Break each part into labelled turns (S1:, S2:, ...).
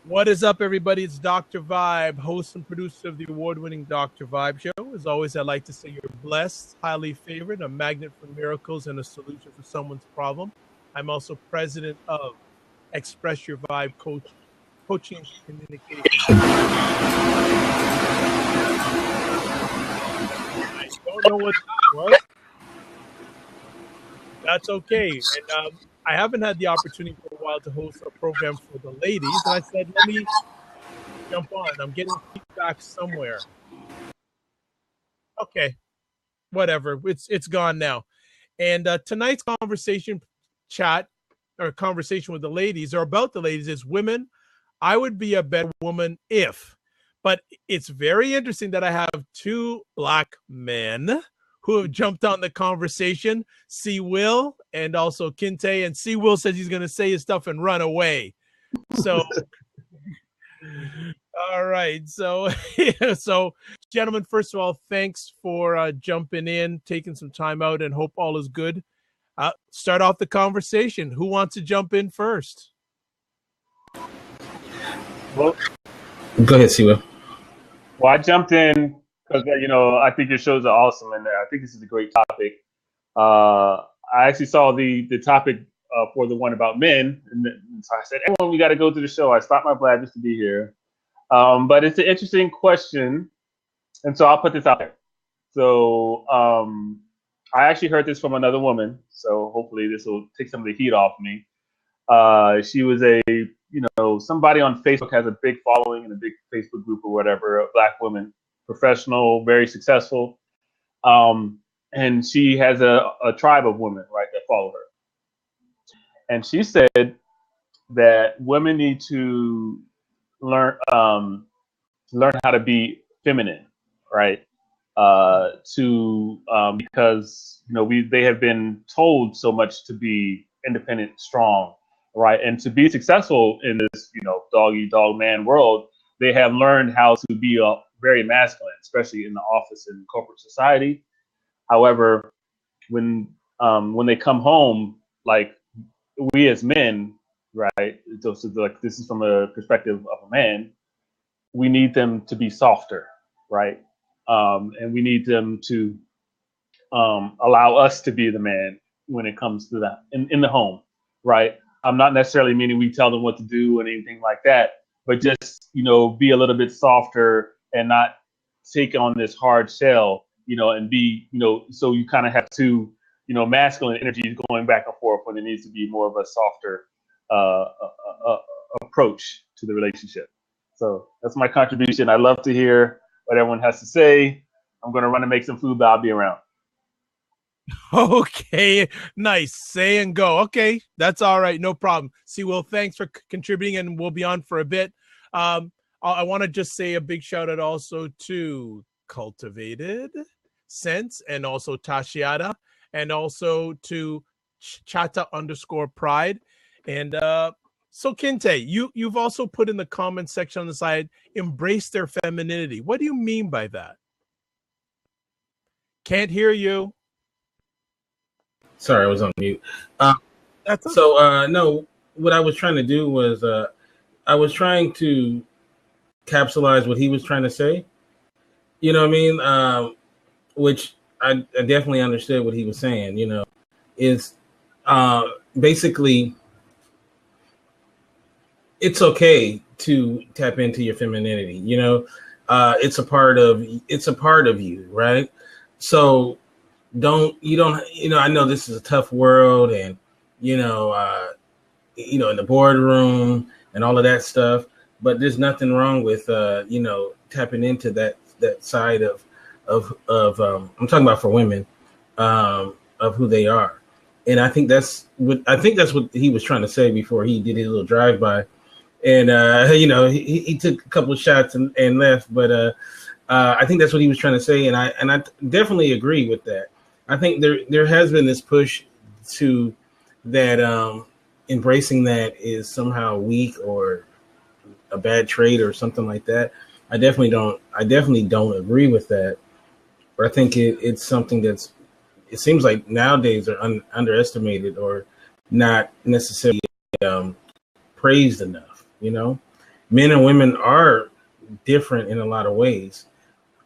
S1: What is up, everybody? It's Dr. Vibe, host and producer of the award-winning Dr. Vibe Show. As always, I'd like to say you're blessed, highly favored, a magnet for miracles, and a solution for someone's problem. I'm also president of Express Your Vibe Coaching and Communication. I don't know what that was. That's okay. And I haven't had the opportunity for a while to host a program for the ladies, and I said, let me jump on. I'm getting feedback somewhere. Okay, whatever. It's gone now. And tonight's conversation with the ladies or about the ladies is women. I would be a better woman if. But it's very interesting that I have two black men who have jumped on the conversation. C. Will and also Kinte. And C. Will says he's going to say his stuff and run away. So all right. So, so gentlemen, first of all, thanks for jumping in, taking some time out, and hope all is good. Start off the conversation. Who wants to jump in first?
S2: Well,
S3: go ahead, Siwa.
S2: Well, I jumped in because I think your shows are awesome, and I think this is a great topic. I actually saw the topic for the one about men, and so I said, "Everyone, we got to go to the show." I stopped my blab just to be here, but it's an interesting question, and so I'll put this out there. So I actually heard this from another woman, so hopefully this will take some of the heat off me. She was somebody on Facebook, has a big following in a big Facebook group or whatever, a black woman, professional, very successful. And she has a tribe of women, right, that follow her. And she said that women need to learn how to be feminine, right? Because they have been told so much to be independent, strong, right? And to be successful in this, dog eat dog man world, they have learned how to be very masculine, especially in the office and corporate society. However, when they come home, like we as men, right? So like this is from a perspective of a man, we need them to be softer, right? And we need them to allow us to be the man when it comes to that in the home, right? I'm not necessarily meaning we tell them what to do or anything like that, but just, be a little bit softer and not take on this hard shell, and be, so you kind of have two, masculine energies going back and forth when there needs to be more of a softer approach to the relationship. So that's my contribution. I love to hear what everyone has to say. I'm going to run and make some food, but I'll be around.
S1: Okay, nice. Say and go. Okay, that's all right. No problem. See, Will, thanks for contributing, and we'll be on for a bit. I want to just say a big shout out also to Cultivated Sense and also Tashiata and also to Chata_Pride. And so Kinte, you've also put in the comment section on the side, embrace their femininity. What do you mean by that? Can't hear you.
S3: Sorry, I was on mute.
S1: That's okay.
S3: So no, what I was trying to do was I was trying to capsulize what he was trying to say. You know what I mean? Which I definitely understood what he was saying. Is basically it's okay to tap into your femininity. It's a part of you, right? So I know this is a tough world, and in the boardroom and all of that stuff, but there's nothing wrong with tapping into that side of I'm talking about for women, of who they are. And I think that's what he was trying to say before he did his little drive-by. And he took a couple of shots and left, but I think that's what he was trying to say, and I definitely agree with that. I think there has been this push to that embracing that is somehow weak or a bad trait or something like that. I definitely don't agree with that. But I think it's something it seems like nowadays are underestimated or not necessarily praised enough, men and women are different in a lot of ways.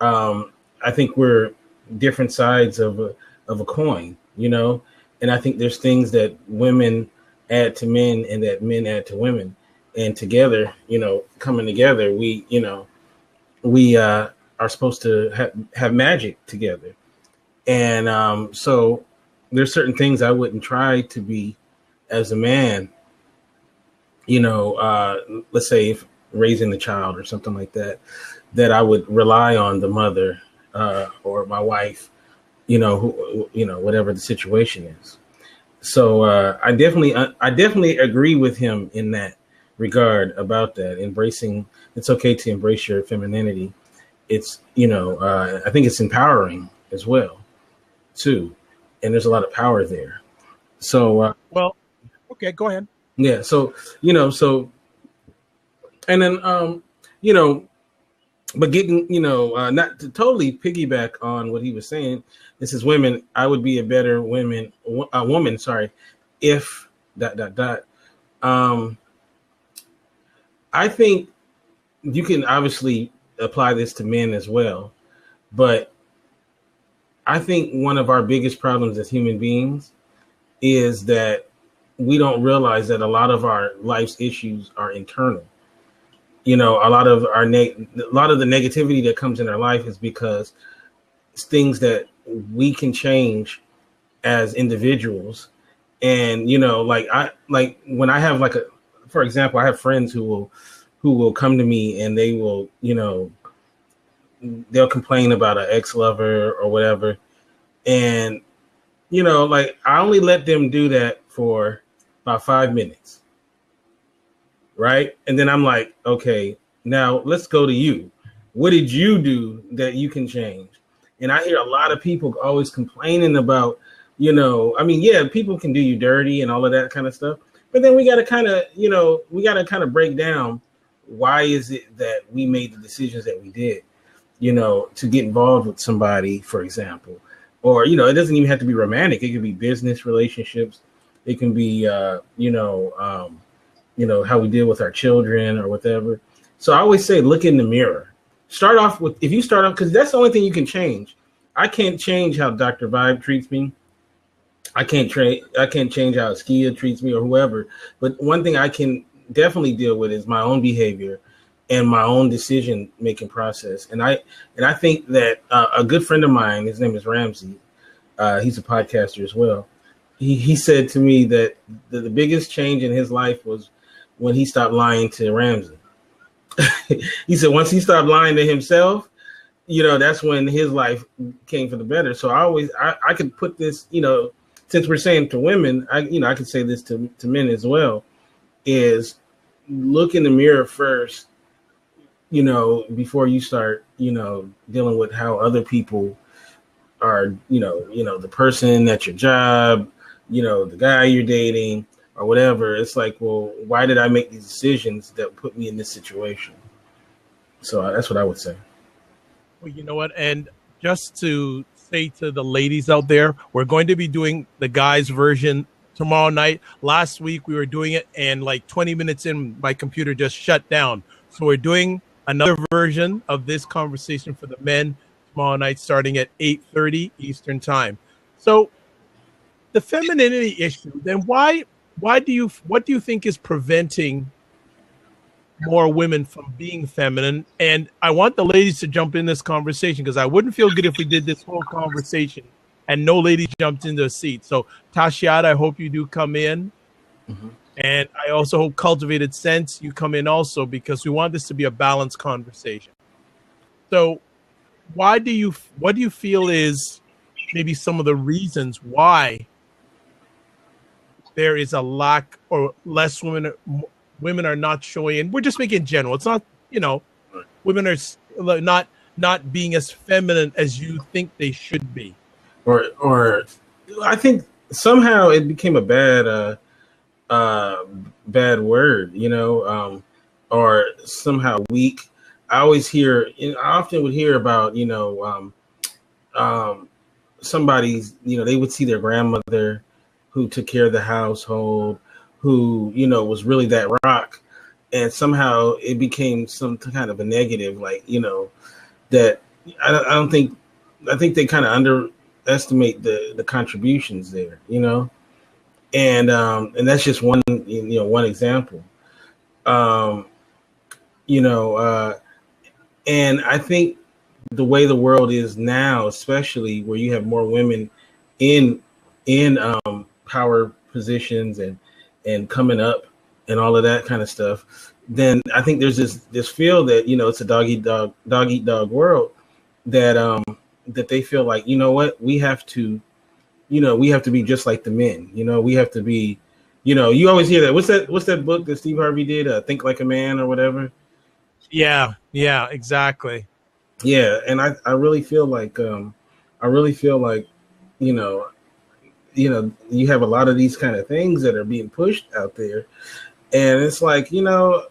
S3: I think we're different sides of a coin, you know, and I think there's things that women add to men and that men add to women, and together, you know, coming together, we are supposed to have magic together, and so there's certain things I wouldn't try to be as a man, you know, let's say if raising the child or something like that, that I would rely on the mother or my wife, you know, who, you know, whatever the situation is. So I definitely agree with him in that regard about that. Embracing, it's okay to embrace your femininity. It's, you know, I think it's empowering as well, too. And there's a lot of power there. So,
S1: Well, okay, go ahead.
S3: yeah. So, you know, and then, you know, but getting, you know, not to totally piggyback on what he was saying. This is women. I would be a better woman, sorry, if ... Um, I think you can obviously apply this to men as well, but I think one of our biggest problems as human beings is that we don't realize that a lot of our life's issues are internal. You know, a lot of the negativity that comes in our life is because it's things that we can change as individuals. And, you know, like when I have for example, I have friends who will come to me and they will, you know, they'll complain about an ex-lover or whatever. And, you know, like I only let them do that for about 5 minutes. Right. And then I'm like, okay, now let's go to you. What did you do that you can change? And I hear a lot of people always complaining about, you know, I mean, yeah, people can do you dirty and all of that kind of stuff. But then we got to kind of break down, why is it that we made the decisions that we did, you know, to get involved with somebody, for example. Or, you know, it doesn't even have to be romantic. It could be business relationships. It can be, how we deal with our children or whatever. So I always say, look in the mirror. If you start off, because that's the only thing you can change. I can't change how Dr. Vibe treats me. I can't change how Skia treats me or whoever. But one thing I can definitely deal with is my own behavior and my own decision making process. And I think that a good friend of mine, his name is Ramsey. He's a podcaster as well. He said to me that the biggest change in his life was when he stopped lying to Ramsey. He said once he stopped lying to himself, you know, that's when his life came for the better. So I could put this, you know, since we're saying to women, I could say this to men as well, is look in the mirror first, you know, before you start, you know, dealing with how other people are, you know, the person at your job, you know, the guy you're dating or whatever. It's like, well, why did I make these decisions that put me in this situation? So that's what I would say.
S1: Well, you know what? And just to say to the ladies out there, we're going to be doing the guys' version tomorrow night. Last week we were doing it, and like 20 minutes in, my computer just shut down. So we're doing another version of this conversation for the men tomorrow night, starting at 8:30 Eastern time. So the femininity issue, then what do you think is preventing more women from being feminine? And I want the ladies to jump in this conversation, because I wouldn't feel good if we did this whole conversation and no ladies jumped into a seat. So Tashiata, I hope you do come in. Mm-hmm. And I also hope Cultivated Sense, you come in also, because we want this to be a balanced conversation. So what do you feel is maybe some of the reasons why there is a lack or less women are not showing, and we're just making general. It's not, you know, women are not being as feminine as you think they should be.
S3: Or I think somehow it became a bad word, you know, or somehow weak. I often would hear about, you know, somebody's, you know, they would see their grandmother who took care of the household, who, you know, was really that rock. and somehow it became some kind of a negative, like, that I don't think, I think they kind of underestimate the contributions there, and that's just one, one example. um you know and I think the way the world is now, especially where you have more women in power positions and coming up and all of that kind of stuff, then I think there's this feel that, it's a dog eat dog world, that that they feel like, what, we have to, we have to be just like the men, we have to be, you always hear that. What's that book that Steve Harvey did, Think Like a Man or whatever?
S1: Yeah, exactly.
S3: Yeah, and I really feel like you know you have a lot of these kind of things that are being pushed out there, and it's like, I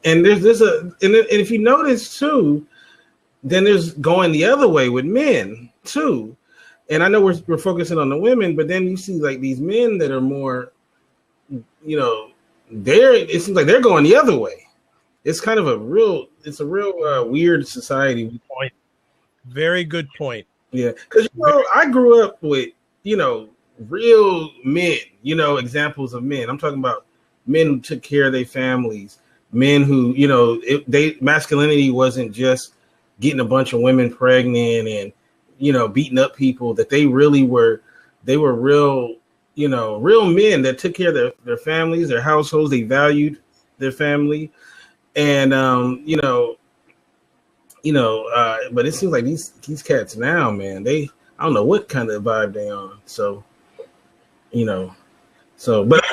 S3: and and if you notice too, then there's going the other way with men too. And I know we're focusing on the women, but then you see like these men that are more, it seems like they're going the other way. It's kind of a real weird society.
S1: Point. Very good point.
S3: Yeah, because I grew up with real men, examples of men. I'm talking about men who took care of their families, men who masculinity wasn't just getting a bunch of women pregnant and beating up people. That they really were, they were real, real men that took care of their families, their households. They valued their family. And but it seems like these cats now, man, I don't know what kind of vibe they on. So, but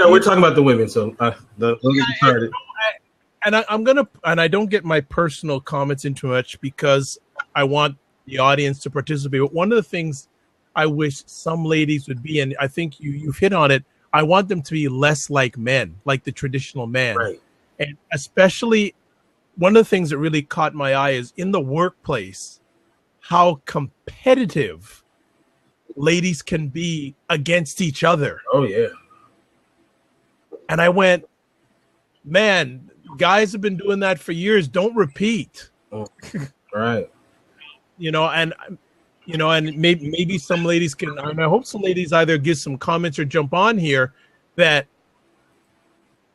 S3: we're talking about the women, so don't get started.
S1: And I don't get my personal comments into much because I want the audience to participate. But one of the things I wish some ladies would be, and I think you've hit on it, I want them to be less like men, like the traditional man.
S3: Right.
S1: And especially one of the things that really caught my eye is in the workplace, how competitive ladies can be against each other.
S3: Oh, yeah.
S1: And I went, man, guys have been doing that for years. Don't repeat.
S3: Oh, right.
S1: And maybe some ladies can, and I hope some ladies either give some comments or jump on here, that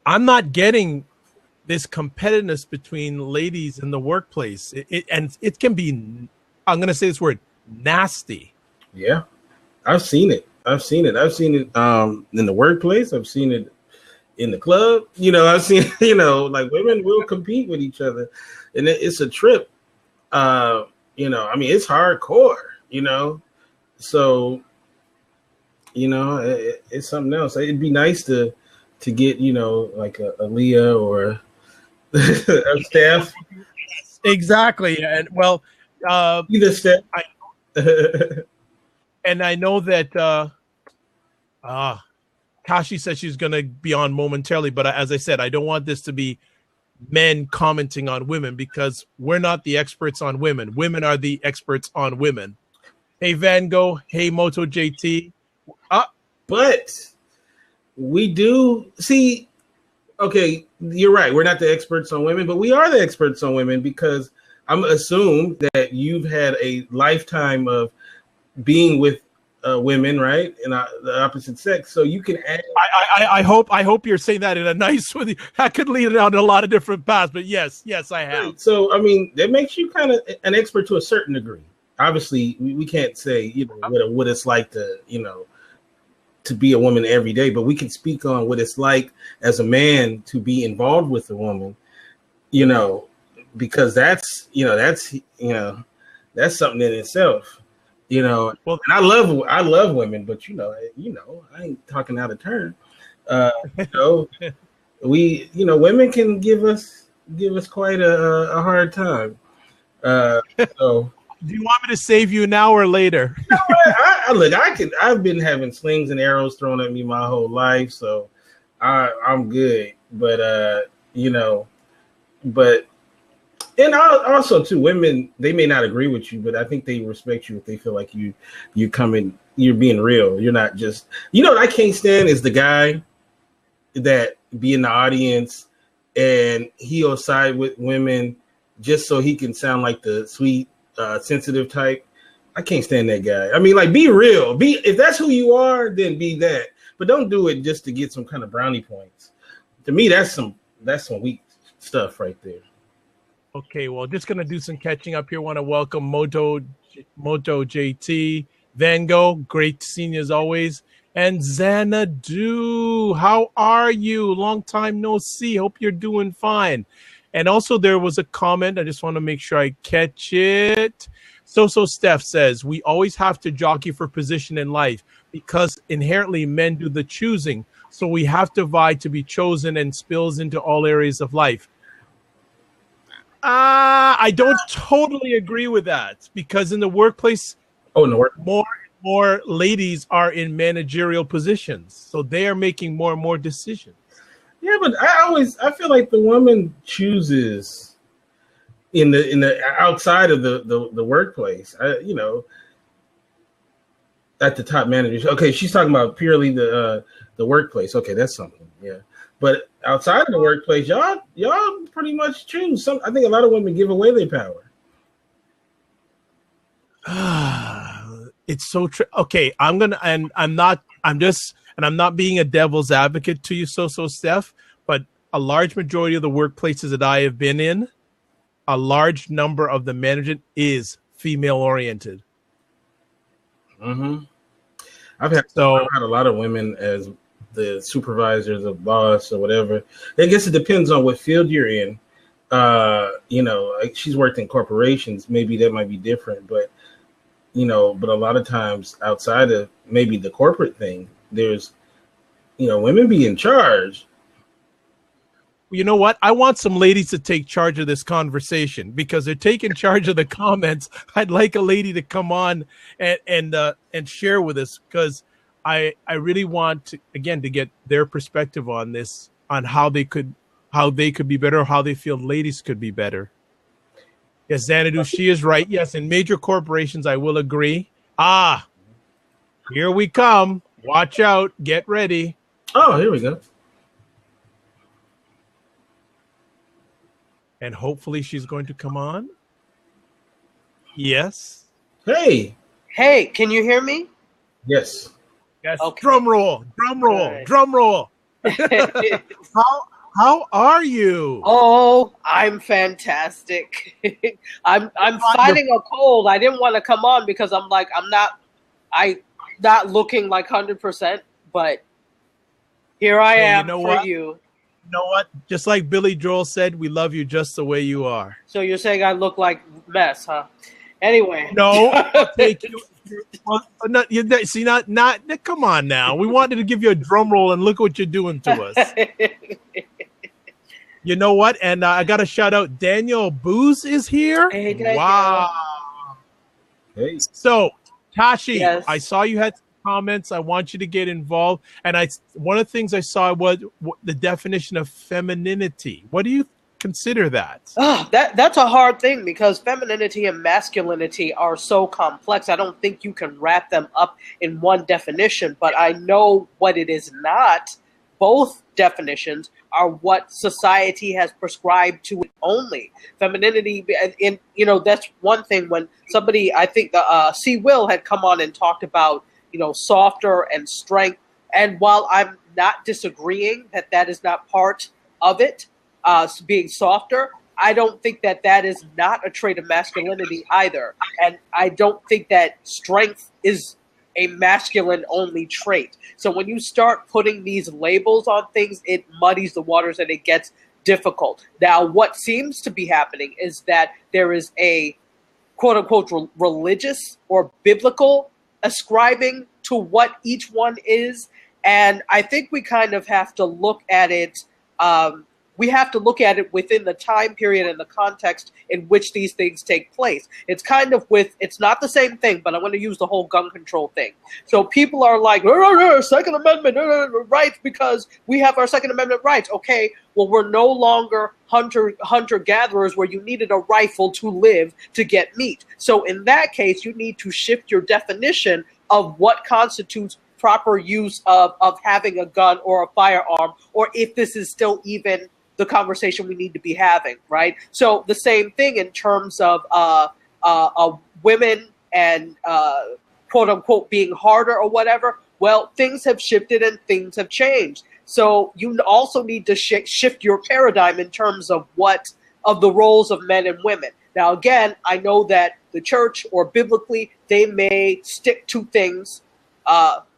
S1: I'm not getting this competitiveness between ladies in the workplace. It can be, I'm going to say this word, nasty.
S3: Yeah. I've seen it. I've seen it in the workplace. I've seen it in the club. I've seen, like women will compete with each other, and it's a trip. I mean, it's hardcore, so, it's something else. It'd be nice to get, like a Leah or a Steph.
S1: Exactly. And well,
S3: either Steph.
S1: And I know that Kashi says she's going to be on momentarily, but as I said, I don't want this to be men commenting on women because we're not the experts on women. Women are the experts on women. Hey, Van Gogh. Hey, Moto JT.
S3: But we do see, okay, you're right. We're not the experts on women, but we are the experts on women because I'm assume that you've had a lifetime of being with women, right, and the opposite sex. So you can add.
S1: I hope you're saying that in a nice way. That could lead down a lot of different paths, but yes, I have.
S3: Right. So I mean, that makes you kind of an expert to a certain degree. Obviously, we can't say what it's like to to be a woman every day, but we can speak on what it's like as a man to be involved with a woman, because that's something in itself, Well, and I love women, but I ain't talking out of turn. Women can give us quite a hard time. So.
S1: Do you want me to save you now or later?
S3: Look, I've been having slings and arrows thrown at me my whole life, so I'm good. But and also too, women, they may not agree with you, but I think they respect you if they feel like you're being real. You're not just, what I can't stand is the guy that be in the audience and he'll side with women just so he can sound like the sweet, sensitive type. I can't stand that guy. I mean, like, be real. If that's who you are, then be that. But don't do it just to get some kind of brownie points. To me, that's some weak stuff right there.
S1: Okay, well, just gonna do some catching up here. Want to welcome Moto JT, Van Gogh, great seeing you as always, and Xanadu. How are you? Long time no see. Hope you're doing fine. And also, there was a comment. I just want to make sure I catch it. So Steph says we always have to jockey for position in life because inherently men do the choosing. So we have to vie to be chosen and spills into all areas of life. I don't totally agree with that because in the workplace, more ladies are in managerial positions, so they are making more and more decisions.
S3: Yeah, but I feel like the woman chooses in the outside of the workplace. At the top managers. Okay, she's talking about purely the workplace. Okay, that's something. Yeah. But outside of the workplace, y'all pretty much choose. I think a lot of women give away their power.
S1: It's so true. Okay, I'm not being a devil's advocate to you, so Steph, but a large majority of the workplaces that I have been in, a large number of the management is female oriented.
S3: Mm-hmm. I've had a lot of women as the supervisors of boss or whatever. I guess it depends on what field you're in. Like she's worked in corporations. Maybe that might be different, but a lot of times outside of maybe the corporate thing, there's, women be in charge.
S1: You know what? I want some ladies to take charge of this conversation because they're taking charge of the comments. I'd like a lady to come on and share with us because I really want to get their perspective on this, on how they could be better, or how they feel ladies could be better. Yes, Xanadu, she is right. Yes, in major corporations, I will agree. Here we come. Watch out. Get ready.
S3: Oh, here we go.
S1: And hopefully she's going to come on. Yes.
S3: Hey,
S4: can you hear me?
S3: Yes.
S1: Yes.
S4: Okay.
S1: Drum roll. Right. Drum roll. How are you?
S4: Oh, I'm fantastic. I'm fighting a cold. I didn't want to come on because I'm not looking like 100%, but here I am for you.
S1: You know what? Just like Billy Joel said, we love you just the way you are.
S4: So you're saying I look like mess, huh? Anyway.
S1: No, I'll take you. Well, not. Come on now. We wanted to give you a drum roll, and look what you're doing to us. You know what? And I got to shout out Daniel Booz is here.
S4: Hey, Daniel.
S1: Wow.
S3: Hey.
S1: So, Tashi,
S4: yes.
S1: I saw you had some comments. I want you to get involved. And one of the things I saw was the definition of femininity. What do you consider that?
S4: That's a hard thing because femininity and masculinity are so complex. I don't think you can wrap them up in one definition, but I know what it is not. Both definitions are what society has prescribed to it only. Femininity, that's one thing. When somebody, I think C. Will had come on and talked about, softer and strength. And while I'm not disagreeing that is not part of it, being softer, I don't think that is not a trait of masculinity either. And I don't think that strength is a masculine only trait. So when you start putting these labels on things, it muddies the waters and it gets difficult. Now, what seems to be happening is that there is a quote unquote religious or biblical ascribing to what each one is. And I think we kind of have to look at it. We have to look at it within the time period and the context in which these things take place. It's kind of it's not the same thing, but I'm going to use the whole gun control thing. So people are like, Second Amendment rights because we have our Second Amendment rights. Okay, well, we're no longer hunter-gatherers where you needed a rifle to live to get meat. So in that case, you need to shift your definition of what constitutes proper use of having a gun or a firearm, or if this is still even the conversation we need to be having, right? So the same thing in terms of women and quote unquote being harder or whatever. Well, things have shifted and things have changed. So you also need to shift your paradigm in terms of the roles of men and women. Now, again, I know that the church or biblically, they may stick to things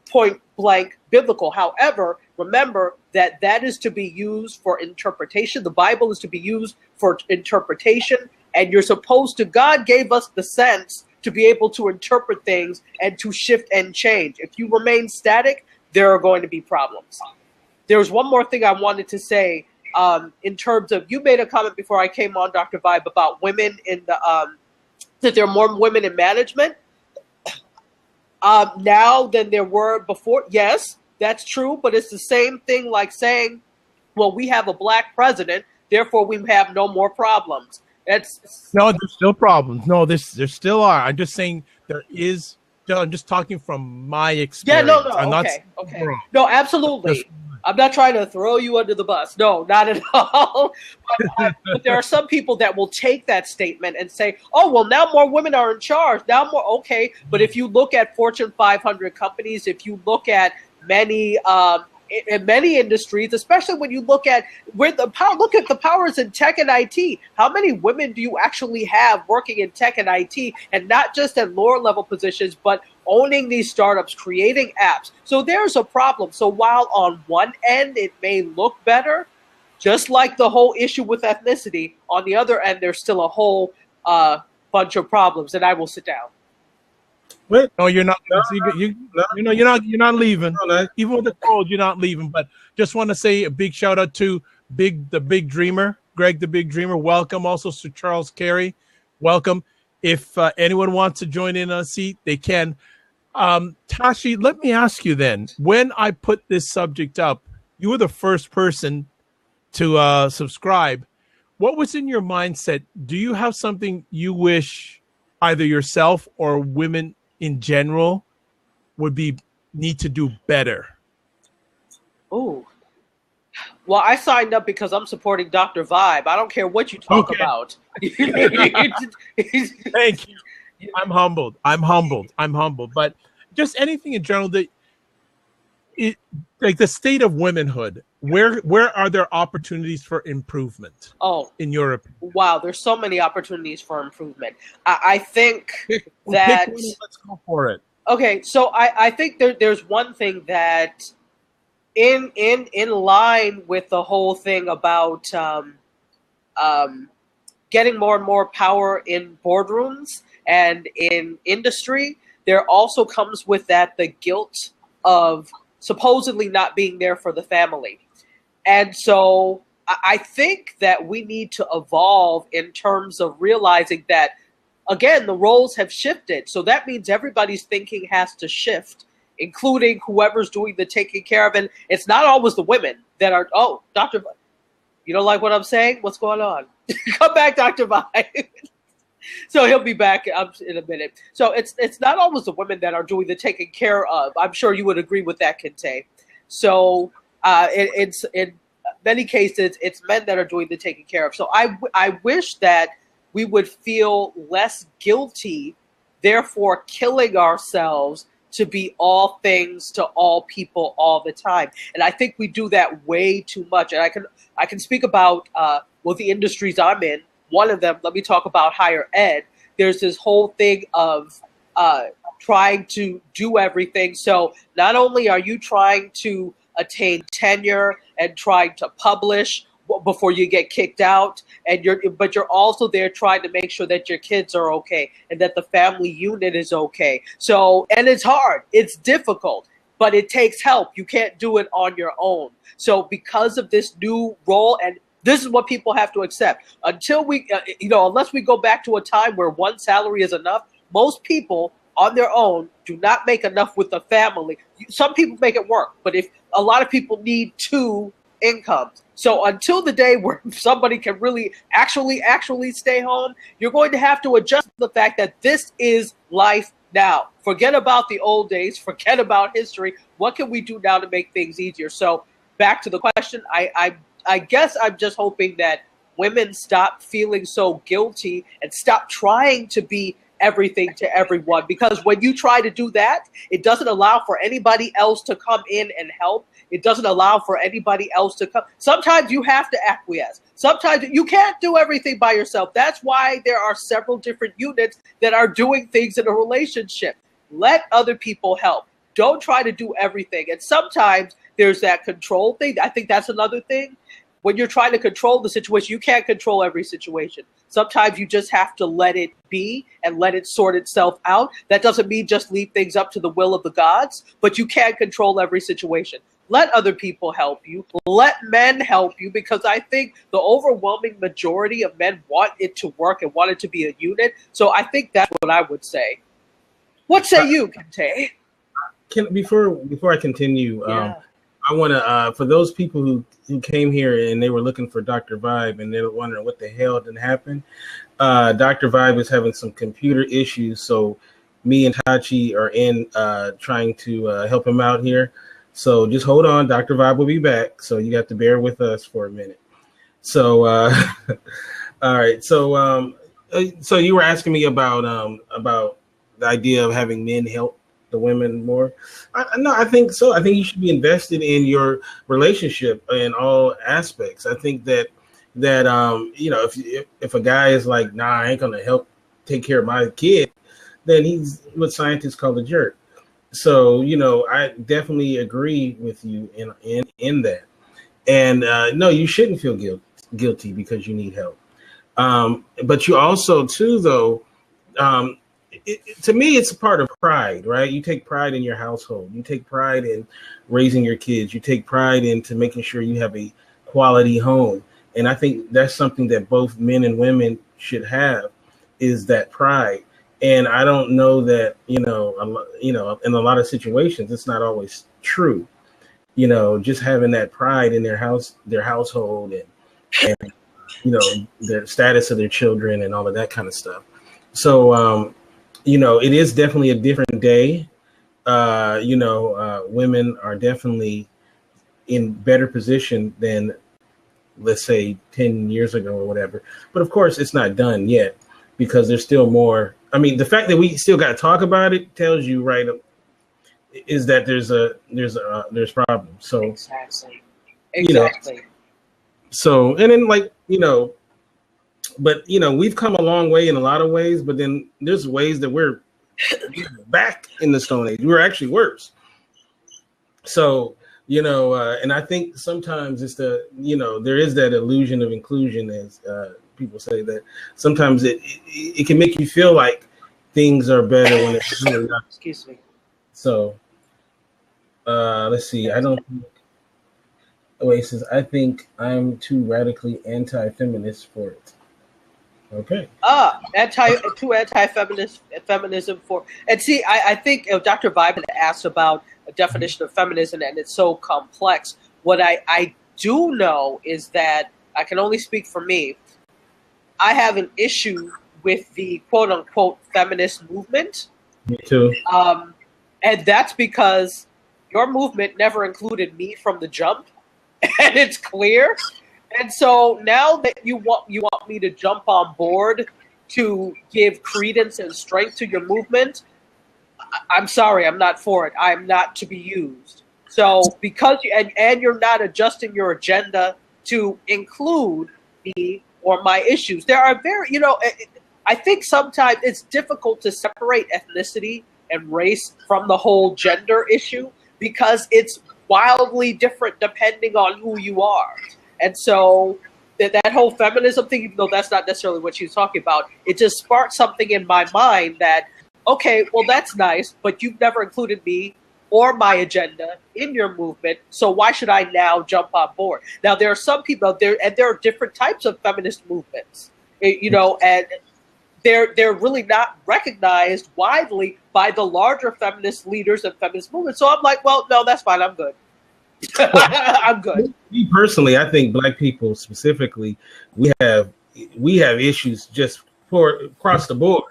S4: point blank biblical. However, remember that is to be used for interpretation. The Bible is to be used for interpretation, and you're supposed to, God gave us the sense to be able to interpret things and to shift and change. If you remain static, there are going to be problems. There's one more thing I wanted to say in terms of, you made a comment before I came on, Dr. Vibe, about women in the, that there are more women in management now than there were before. Yes, that's true, but it's the same thing like saying, well, we have a black president, therefore we have no more problems.
S1: No, there's still problems. No, there still are. I'm just saying there is. I'm just talking from my experience.
S4: Yeah, no,
S1: I'm
S4: okay. No, absolutely. I'm not trying to throw you under the bus. No, not at all. But there are some people that will take that statement and say, oh, well, now more women are in charge. Now more, okay. But if you look at Fortune 500 companies, if you look at many in many industries, especially when you look at where the power, look at the powers in tech and IT. How many women do you actually have working in tech and IT, and not just at lower level positions, but owning these startups, creating apps? So there's a problem. So while on one end it may look better, just like the whole issue with ethnicity, on the other end there's still a whole bunch of problems. And I will sit down.
S1: Wait, no, you're not. You're not leaving. No. Even with the cold, you're not leaving. But just want to say a big shout out to the Big Dreamer, Greg the Big Dreamer. Welcome. Also to Charles Carey. Welcome. If anyone wants to join in on a seat, they can. Tashi, let me ask you then. When I put this subject up, you were the first person to subscribe. What was in your mindset? Do you have something you wish either yourself or women in general need to do better?
S4: Oh, well, I signed up because I'm supporting Dr. Vibe. I don't care what you talk about.
S1: Thank you. I'm humbled. But just anything in general like the state of womanhood, where are there opportunities for improvement?
S4: Oh,
S1: in your opinion?
S4: Wow, there's so many opportunities for improvement. I think that
S1: let's go for it.
S4: Okay, so I think there's one thing that in line with the whole thing about getting more and more power in boardrooms and in industry, there also comes with that the guilt of supposedly not being there for the family. And so I think that we need to evolve in terms of realizing that, again, the roles have shifted. So that means everybody's thinking has to shift, including whoever's doing the taking care of. And it's not always the women that are, oh, Dr. You don't like what I'm saying? What's going on? Come back, Dr. Vibe. So he'll be back in a minute. So it's not always the women that are doing the taking care of. I'm sure you would agree with that, Kente. So it's in many cases, it's men that are doing the taking care of. So I wish that we would feel less guilty, therefore killing ourselves to be all things to all people all the time. And I think we do that way too much. And I can speak about the industries I'm in. One of them, let me talk about higher ed. There's this whole thing of trying to do everything. So not only are you trying to attain tenure and trying to publish before you get kicked out, but you're also there trying to make sure that your kids are okay and that the family unit is okay. So, and it's hard, it's difficult, but it takes help. You can't do it on your own. So because of this new role, and this is what people have to accept. Until we, unless we go back to a time where one salary is enough, most people on their own do not make enough with the family. Some people make it work, but if a lot of people need two incomes. So until the day where somebody can really actually stay home, you're going to have to adjust to the fact that this is life Now, forget about the old days, forget about history. What can we do now to make things easier? So back to the question, I guess I'm just hoping that women stop feeling so guilty and stop trying to be everything to everyone, because when you try to do that, it doesn't allow for anybody else to come in and help. It doesn't allow for anybody else to come. Sometimes you have to acquiesce. Sometimes you can't do everything by yourself. That's why there are several different units that are doing things in a relationship. Let other people help. Don't try to do everything. And sometimes there's that control thing. I think that's another thing. When you're trying to control the situation, you can't control every situation. Sometimes you just have to let it be and let it sort itself out. That doesn't mean just leave things up to the will of the gods, but you can't control every situation. Let other people help you. Let men help you, because I think the overwhelming majority of men want it to work and want it to be a unit. So I think that's what I would say. What say you, Kente?
S3: Before I continue, I want to, for those people who came here and they were looking for Dr. Vibe and they were wondering what the hell didn't happen, Dr. Vibe is having some computer issues, so me and Tachi are in trying to help him out here. So just hold on, Dr. Vibe will be back. So you have to bear with us for a minute. So, all right. So you were asking me about the idea of having men help the women more. No, I think so. I think you should be invested in your relationship in all aspects. I think that you know, if a guy is like, nah, I ain't gonna help take care of my kid, then he's what scientists call a jerk. So, you know, I definitely agree with you in that. And no, you shouldn't feel guilty because you need help. But you also, too, though, to me, it's a part of pride, right? You take pride in your household. You take pride in raising your kids. You take pride into making sure you have a quality home. And I think that's something that both men and women should have, is that pride. And I don't know that, in a lot of situations, it's not always true. You know, just having that pride in their household and their status of their children and all of that kind of stuff. So, it is definitely a different day. Women are definitely in better position than, let's say, 10 years ago or whatever. But of course, it's not done yet, because there's still more. I mean, the fact that we still got to talk about it tells you, right, is that there's problems. So
S4: exactly.
S3: So, and then but we've come a long way in a lot of ways, but then there's ways that we're back in the Stone Age. We're actually worse. So, and I think sometimes it's there is that illusion of inclusion, as people say, that sometimes it can make you feel like things are better when it's really not.
S4: Excuse me.
S3: So, let's see. I don't think. Oasis, I think I'm too radically anti-feminist for it. Okay.
S4: Too anti-feminist feminism for. And see, I think Dr. Vibe asked about a definition of feminism, and it's so complex. What I do know is that I can only speak for me. I have an issue with the quote-unquote feminist movement.
S3: Me too.
S4: And that's because your movement never included me from the jump, and it's clear. And so now that you want me to jump on board to give credence and strength to your movement, I'm sorry, I'm not for it. I'm not to be used. So because and you're not adjusting your agenda to include me or my issues, there are I think sometimes it's difficult to separate ethnicity and race from the whole gender issue, because it's wildly different depending on who you are. And so that whole feminism thing, even though that's not necessarily what she's talking about, it just sparked something in my mind that, okay, well, that's nice, but you've never included me or my agenda in your movement, so why should I now jump on board? Now, there are some people out there, and there are different types of feminist movements, and they're really not recognized widely by the larger feminist leaders and feminist movements. So I'm like, well, no, that's fine. I'm good. I'm good.
S3: Me personally, I think Black people specifically, we have issues just for across the board,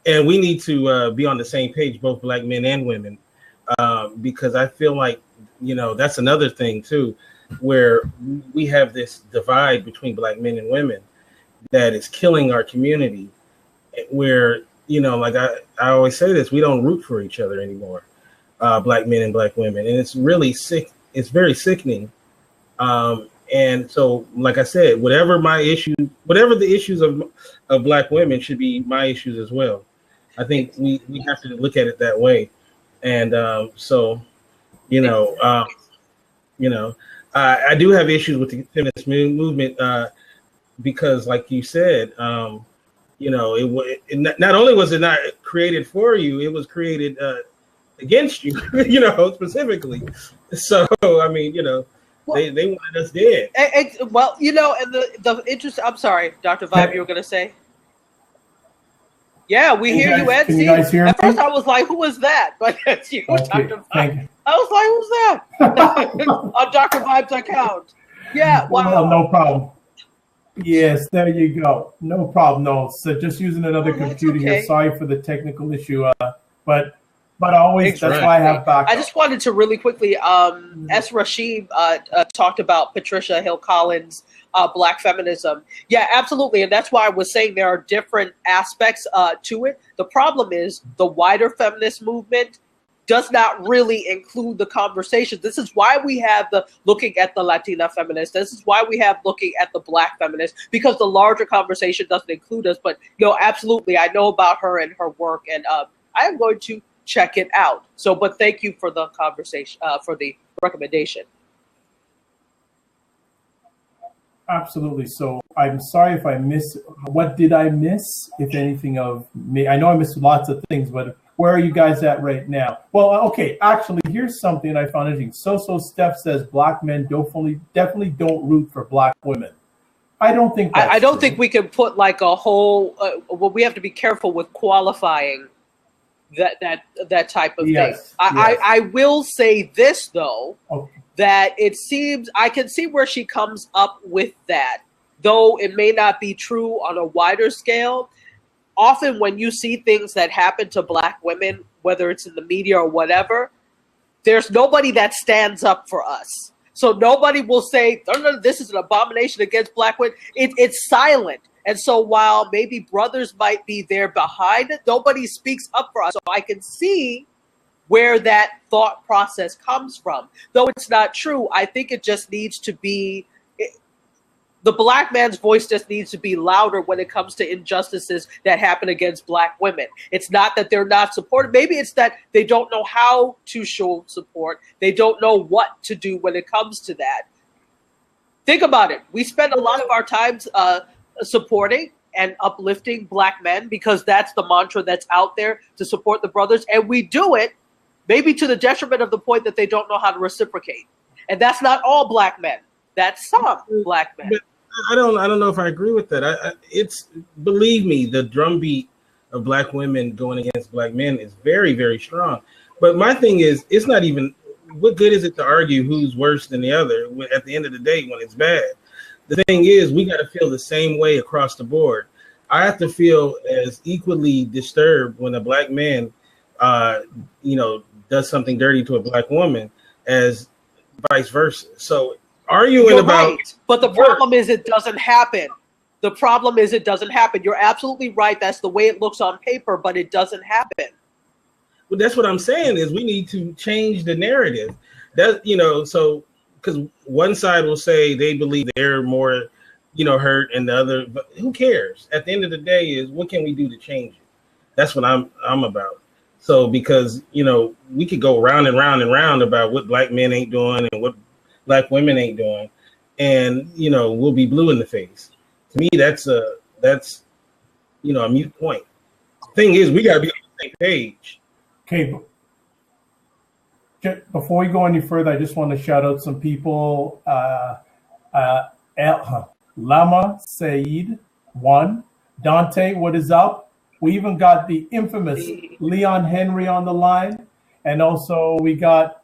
S3: and we need to be on the same page, both black men and women, because I feel like, that's another thing too, where we have this divide between black men and women that is killing our community, where, like I always say this, we don't root for each other anymore, black men and black women. And it's really sick. It's very sickening. And so, like I said, whatever the issues of black women should be my issues as well. I think we have to look at it that way. And I do have issues with the feminist movement because, like you said, it not only was it not created for you, it was created against you, specifically. So, I mean, they wanted us dead.
S4: Well, and the interest. I'm sorry, Dr. Vibe, you were going to say? Yeah, we hear you, Ed.
S5: Can you guys hear me?
S4: At first I was like, who is that? But it's you,
S5: Okay,
S4: Dr.
S5: thank
S4: Vibe.
S5: you.
S4: I was like, who's that? On Dr. Vibe's account. Yeah, wow.
S5: Well, no problem. Yes, there you go. No problem. No, so just using another computer here. Sorry for the technical issue. But always, that's why I have backup.
S4: I just wanted to really quickly, S. Rashid talked about Patricia Hill Collins' Black feminism. Yeah, absolutely. And that's why I was saying there are different aspects to it. The problem is the wider feminist movement does not really include the conversation. This is why we have the looking at the Latina feminists. This is why we have looking at the Black feminists, because the larger conversation doesn't include us. But absolutely, I know about her and her work, and I am going to check it out. So, but thank you for the conversation, for the recommendation.
S5: Absolutely. So I'm sorry if I missed. What did I miss, if anything, of me? I know I missed lots of things, but where are you guys at right now? Well, okay, actually, here's something I found interesting. So Steph says black men definitely don't root for black women. I don't think that's
S4: I don't
S5: true.
S4: think we can put like a whole. Well, we have to be careful with qualifying that type of thing. I will say this though, that it seems I can see where she comes up with that, though it may not be true on a wider scale. Often when you see things that happen to black women, whether it's in the media or whatever, there's nobody that stands up for us. So nobody will say, no, this is an abomination against black women. It's silent. And so while maybe brothers might be there behind it, nobody speaks up for us. So I can see where that thought process comes from. Though it's not true, I think it just needs to be, the black man's voice just needs to be louder when it comes to injustices that happen against black women. It's not that they're not supported. Maybe it's that they don't know how to show support. They don't know what to do when it comes to that. Think about it. We spend a lot of our times supporting and uplifting black men because that's the mantra that's out there, to support the brothers. And we do it maybe to the detriment of the point that they don't know how to reciprocate. And that's not all black men. That's some black men.
S3: But I don't know if I agree with that. It's, believe me, the drumbeat of black women going against black men is very, very strong. But my thing is, it's not even, what good is it to argue who's worse than the other at the end of the day when it's bad? The thing is, we got to feel the same way across the board. I have to feel as equally disturbed when a black man, does something dirty to a black woman as vice versa. So arguing
S4: You're
S3: about,
S4: right, but the problem is it doesn't happen. The problem is it doesn't happen. You're absolutely right. That's the way it looks on paper, but it doesn't happen.
S3: well, that's what I'm saying is we need to change the narrative. That so because one side will say they believe they're more, hurt, and the other, but who cares? At the end of the day, is what can we do to change it? That's what I'm about. So because we could go round and round and round about what black men ain't doing and what black women ain't doing, and we'll be blue in the face. To me, that's a mute point. Thing is, we gotta be on the same page.
S5: Okay. Before we go any further, I just want to shout out some people. Lama Saeed, one. Dante, what is up? We even got the infamous Leon Henry on the line. And also we got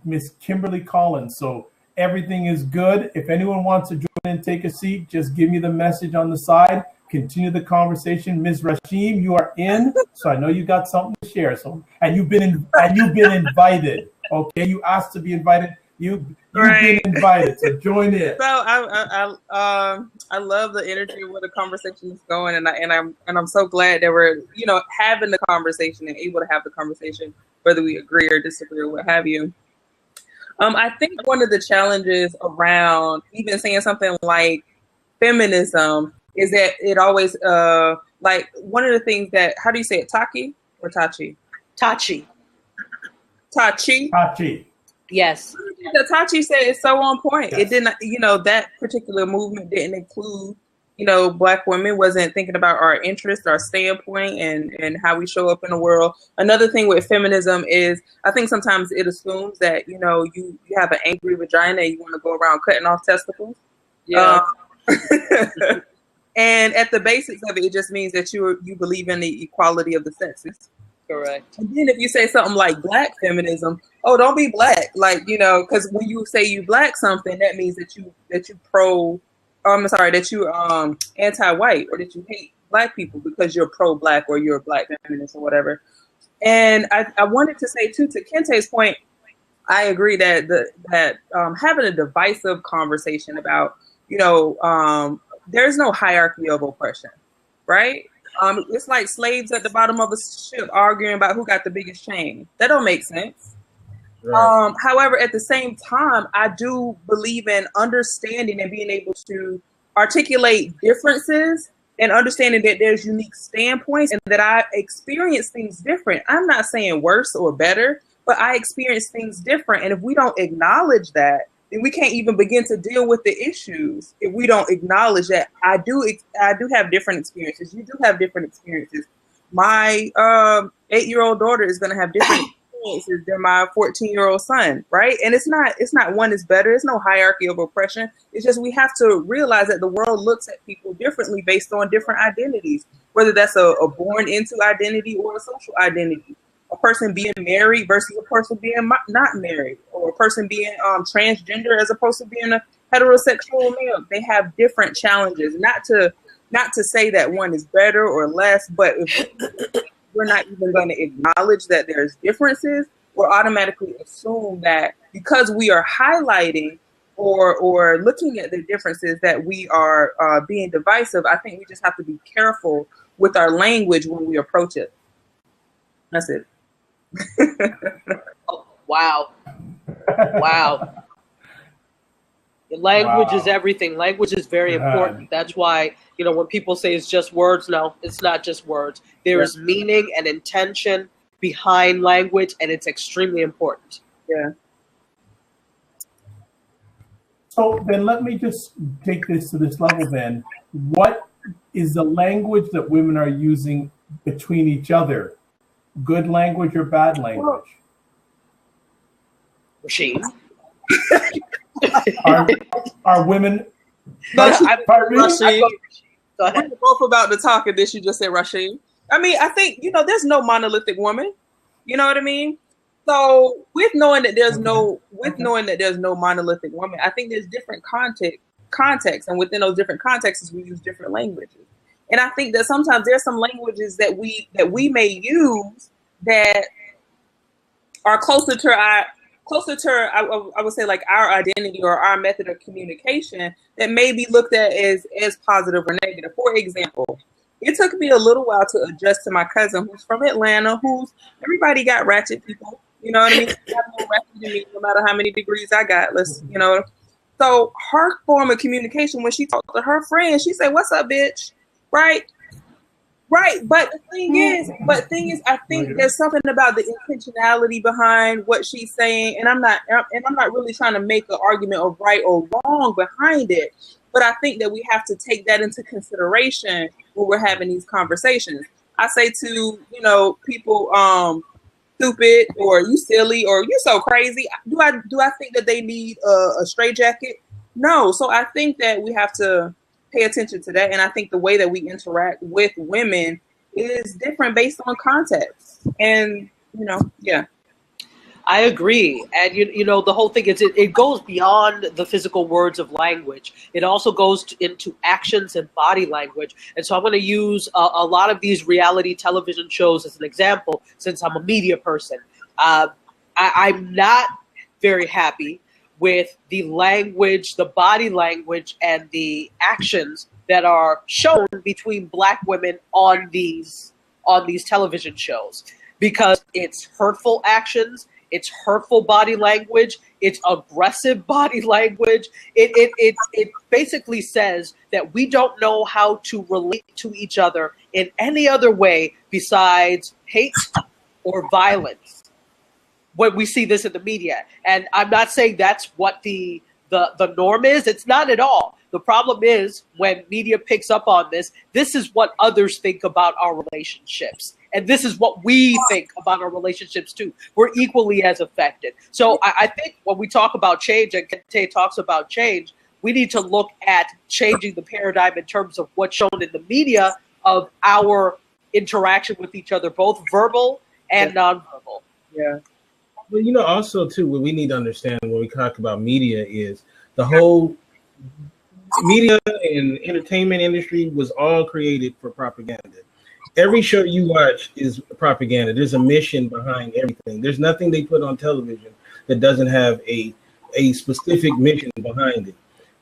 S5: Miss Kimberly Collins. So everything is good. If anyone wants to join and take a seat, just give me the message on the side. continue the conversation. Ms. Rashim, you are in, so I know you got something to share. So, and you've been invited. Okay, you asked to be invited. You've been invited, so join in.
S6: So I love the energy where the conversation is going, and I'm so glad that we're having the conversation and able to have the conversation, whether we agree or disagree or what have you. I think one of the challenges around even saying something like feminism is that it always like one of the things that, how do you say it, Taki or Tachi?
S4: Tachi. Yes.
S6: The Tachi said is so on point. Yes. It didn't, that particular movement didn't include, Black women, wasn't thinking about our interest, our standpoint, and how we show up in the world. Another thing with feminism is I think sometimes it assumes that, you have an angry vagina and you want to go around cutting off testicles.
S4: Yeah.
S6: And at the basics of it, it just means that you believe in the equality of the sexes.
S4: Correct.
S6: And then if you say something like Black feminism, oh, don't be Black, because when you say you Black something, that means that you anti-white, or that you hate Black people because you're pro-Black or you're a Black feminist or whatever. And I wanted to say too, to Kente's point, I agree that having a divisive conversation about there's no hierarchy of oppression, right? It's like slaves at the bottom of a ship arguing about who got the biggest chain. That don't make sense. Right. However, at the same time, I do believe in understanding and being able to articulate differences and understanding that there's unique standpoints and that I experience things different. I'm not saying worse or better, but I experience things different. And if we don't acknowledge that, then we can't even begin to deal with the issues if we don't acknowledge that I do have different experiences. You do have different experiences. My 8-year-old daughter is going to have different experiences than my 14-year-old son, right? And it's not one is better. It's no hierarchy of oppression. It's just we have to realize that the world looks at people differently based on different identities, whether that's a born into identity or a social identity. A person being married versus a person being not married, or a person being transgender as opposed to being a heterosexual male. They have different challenges. Not to say that one is better or less, but if we're not even going to acknowledge that there's differences, we'll automatically assume that because we are highlighting or looking at the differences that we are being divisive. I think we just have to be careful with our language when we approach it. That's it.
S4: Oh, wow. Language is everything. Language is very important. That's why, when people say it's just words, no, it's not just words. There is meaning and intention behind language, and it's extremely important.
S6: Yeah.
S5: So then let me just take this to this level then. What is the language that women are using between each other? Good language or bad language?
S4: Rasheen.
S5: Are women?
S6: No, Rasheen. We're both about to talk, and this you just said Rasheen. I mean, I think there's no monolithic woman. You know what I mean? So with knowing that there's no monolithic woman, I think there's different context, and within those different contexts, we use different languages. And I think that sometimes there's some languages that we may use that are closer to I would say like our identity or our method of communication that may be looked at as positive or negative. For example, it took me a little while to adjust to my cousin who's from Atlanta, everybody got ratchet people. You know what I mean? You have no ratchet in me, no matter how many degrees I got. So her form of communication, when she talked to her friend, she said, "What's up, bitch?" Right. But the thing is, I think there's something about the intentionality behind what she's saying, and I'm not really trying to make an argument of right or wrong behind it. But I think that we have to take that into consideration when we're having these conversations. I say to people, stupid, or you silly, or you so crazy. Do I think that they need a straitjacket? No. So I think that we have to pay attention to that, and I think the way that we interact with women is different based on context. And yeah.
S4: I agree. And, you know, the whole thing is it goes beyond the physical words of language. It also goes into actions and body language. And so I'm going to use a lot of these reality television shows as an example, since I'm a media person. I'm not very happy with the language, the body language, and the actions that are shown between Black women on these television shows, because it's hurtful actions, it's hurtful body language, it's aggressive body language. It basically says that we don't know how to relate to each other in any other way besides hate or violence when we see this in the media. And I'm not saying that's what the norm is. It's not at all. The problem is when media picks up on this, this is what others think about our relationships. And this is what we think about our relationships too. We're equally as affected. So I think when we talk about change, and Kente talks about change, we need to look at changing the paradigm in terms of what's shown in the media of our interaction with each other, both verbal and nonverbal.
S6: Yeah.
S3: Well, you know, also too, what we need to understand when we talk about media is the whole media and entertainment industry was all created for propaganda. Every show you watch is propaganda. There's a mission behind everything. There's nothing they put on television that doesn't have a specific mission behind it.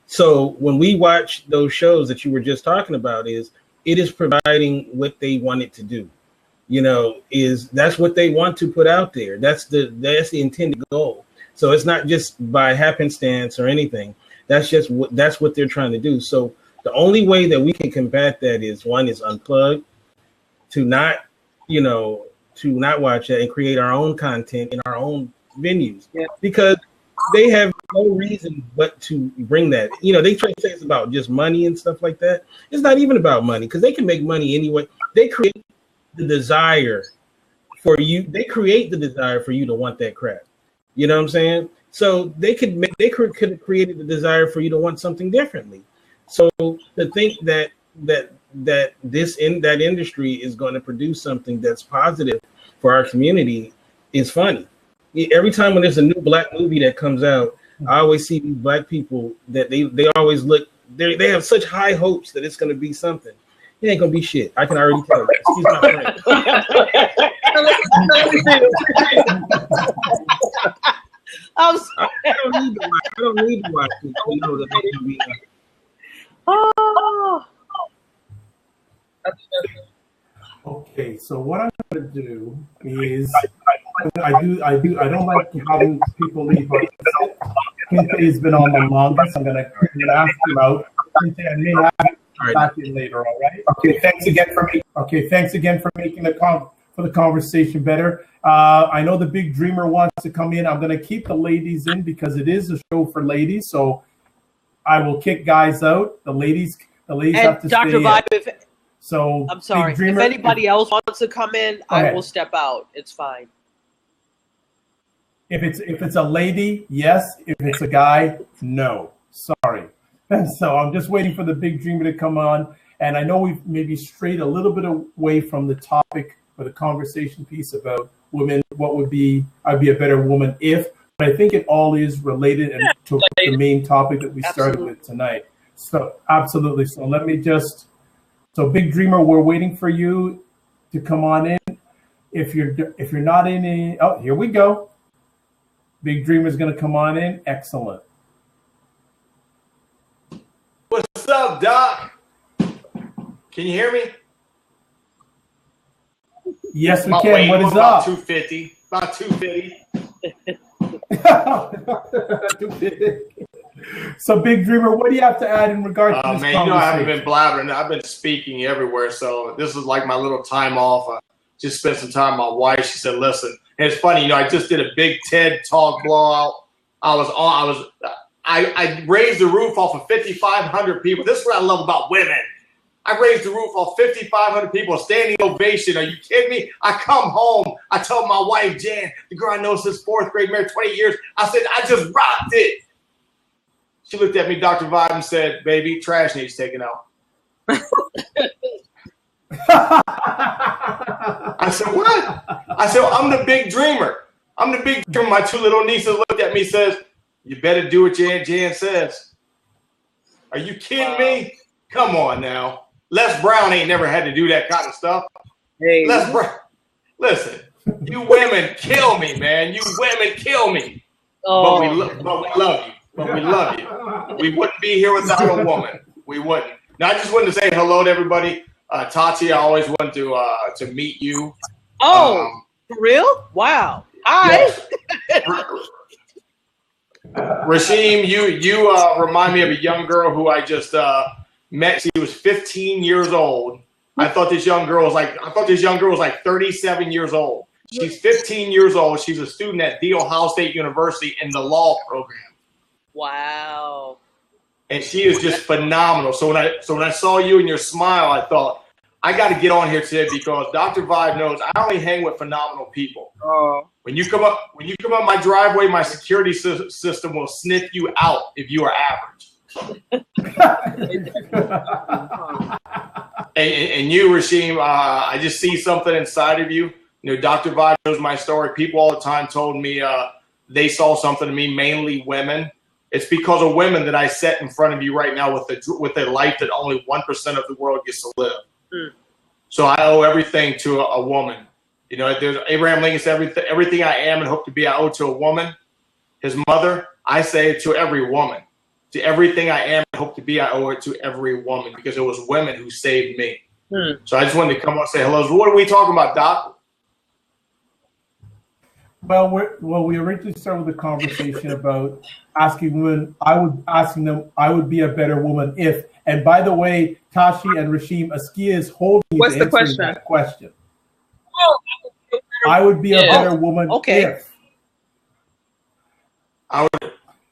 S3: So when we watch those shows that you were just talking about, it is providing what they want it to do. You know, that's what they want to put out there. That's the intended goal. So it's not just by happenstance or anything. That's what they're trying to do. So the only way that we can combat that is unplug, to not watch that and create our own content in our own venues. Yeah. Because they have no reason but to bring that. You know, they try to say it's about just money and stuff like that. It's not even about money, because they can make money anyway. They create the desire for you. They create the desire for you to want that crap. You know what I'm saying? So they could have created the desire for you to want something differently. So to think that that industry is going to produce something that's positive for our community is funny. Every time when there's a new Black movie that comes out, I always see these Black people that they always look, they have such high hopes that it's going to be something. It ain't gonna be shit. I can already tell you. Excuse my friend. I don't need to watch it to know that it's gonna be nothing.
S4: Oh.
S5: Okay, so what I'm going to do is I don't like having people leave. Kente has been on the longest. I'm going to ask him out. Kente, I may have him back in later. All right. Okay. Thanks again for making the conversation better. I know the big dreamer wants to come in. I'm going to keep the ladies in because it is a show for ladies. So I will kick guys out. The ladies have to
S4: Dr.
S5: stay
S4: Vibe,
S5: in. So
S4: I'm sorry. Dreamer, if anybody else wants to come in, I will step out. It's fine.
S5: If it's a lady, yes. If it's a guy, no. Sorry. So I'm just waiting for the big dreamer to come on. And I know we've maybe strayed a little bit away from the topic or the conversation piece about women. What would be I'd be a better woman if? But I think it all is related and to the main topic that we started with tonight. So absolutely. So let me just. So big dreamer, we're waiting for you to come on in. If you're not in any, oh, here we go. Big dreamer is going to come on in. Excellent.
S7: What's up, Doc? Can you hear me?
S5: Yes, we can. What is up?
S7: 250. About 250.
S5: 250. So, Big Dreamer, what do you have to add in regards to this
S7: man, you know I haven't been blabbering. I've been speaking everywhere, so this is like my little time off. I just spent some time with my wife. She said, listen, and it's funny, you know, I just did a big TED Talk blowout. I raised the roof off of 5,500 people. This is what I love about women. I raised the roof off 5,500 people, standing ovation. Are you kidding me? I come home. I told my wife, Jan, the girl I know since fourth grade, married 20 years. I said, I just rocked it. She looked at me, Dr. Vibe, and said, baby, trash needs taken out. I said, what? I said, well, I'm the big dreamer. I'm the big girl. My two little nieces looked at me and says, you better do what your Aunt Jan says. Are you kidding me? Come on now. Les Brown ain't never had to do that kind of stuff.
S6: Hey.
S7: Les Brown, listen, you women kill me, man. You women kill me.
S4: Oh.
S7: But we love you. But we love you. We wouldn't be here without a woman. We wouldn't. Now, I just wanted to say hello to everybody. Tati, I always wanted to meet you.
S4: Oh, for real? Wow. Hi.
S7: Yeah. Rasheem, you remind me of a young girl who I just met. She was 15 years old. I thought this young girl was like 37 years old. She's 15 years old. She's a student at The Ohio State University in the law program.
S4: Wow.
S7: And she is just phenomenal. So when I saw you and your smile, I thought, I got to get on here today because Dr. Vibe knows I only hang with phenomenal people.
S6: Oh.
S7: When you come up my driveway, my security system will sniff you out if you are average. and you, Rasheem, I just see something inside of you. You know, Dr. Vibe knows my story. People all the time told me they saw something in me, mainly women. It's because of women that I set in front of you right now with a life that only 1% of the world gets to live. Mm. So I owe everything to a woman. You know, Abraham Lincoln said, everything I am and hope to be, I owe to a woman. His mother, I say it to every woman. To everything I am and hope to be, I owe it to every woman because it was women who saved me. Hmm. So I just wanted to come up and say hello. So what are we talking about, Doc?
S5: Well, we originally started with a conversation about asking women. I would be a better woman if. And by the way, Tashi and Rasheem, Askia is holding you to answering that question.
S6: Oh,
S5: I would be a better woman if.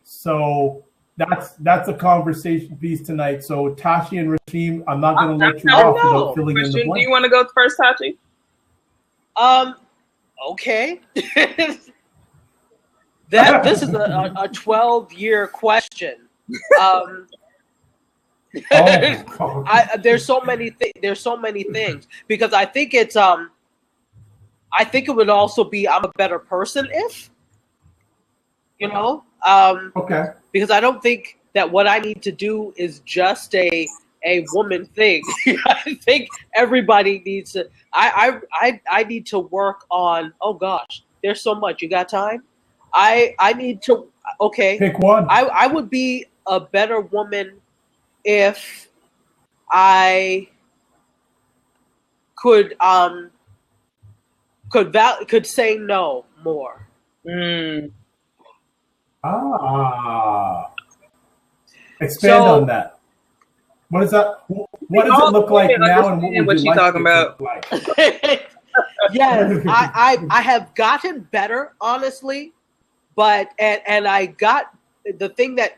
S5: So that's a conversation piece tonight. So Tashi and Rasheem, I'm not going to let you off without filling in the blank.
S6: Do you want to go first, Tashi?
S4: Okay. This is a 12-year question. There's so many things because I think it's I think it would also be I'm a better person if, you know,
S5: okay,
S4: because I don't think that what I need to do is just a woman thing. I think everybody needs to. I need to work on. Oh gosh, there's so much. You got time? I need to. Okay,
S5: pick one.
S4: I would be a better woman if I could say no more.
S6: Mm.
S5: Expand on that. What is that? What does it look like now, and what would you like talking about? Like?
S4: Yes, I have gotten better, honestly, but and I got the thing that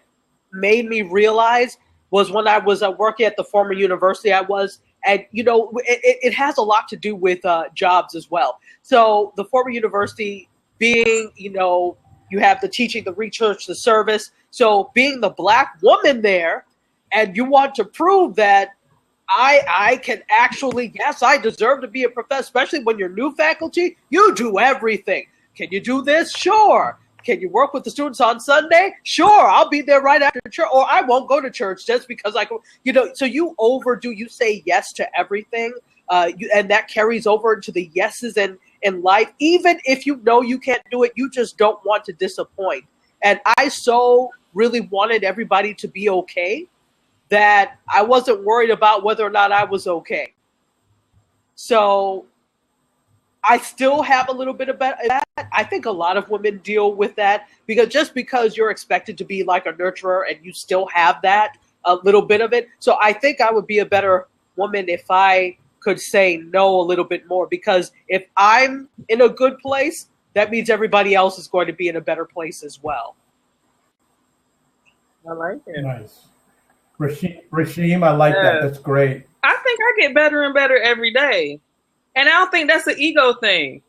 S4: made me realize was when I was working at the former university I was, and you know, it has a lot to do with jobs as well. So the former university being, you know, you have the teaching, the research, the service. So being the Black woman there, and you want to prove that I can actually, yes, I deserve to be a professor, especially when you're new faculty. You do everything. Can you do this? Sure. Can you work with the students on Sunday? Sure, I'll be there right after church, or I won't go to church just because I can, you know, so you overdo, you say yes to everything, and that carries over into the yeses in life. Even if you know you can't do it, you just don't want to disappoint. And I so really wanted everybody to be okay that I wasn't worried about whether or not I was okay. So I still have a little bit of that. I think a lot of women deal with that because just because you're expected to be like a nurturer and you still have that, a little bit of it. So I think I would be a better woman if I could say no a little bit more, because if I'm in a good place, that means everybody else is going to be in a better place as well.
S6: I like it.
S5: Nice. Rasheem, I like that. That's great.
S6: I think I get better and better every day. And I don't think that's an ego thing.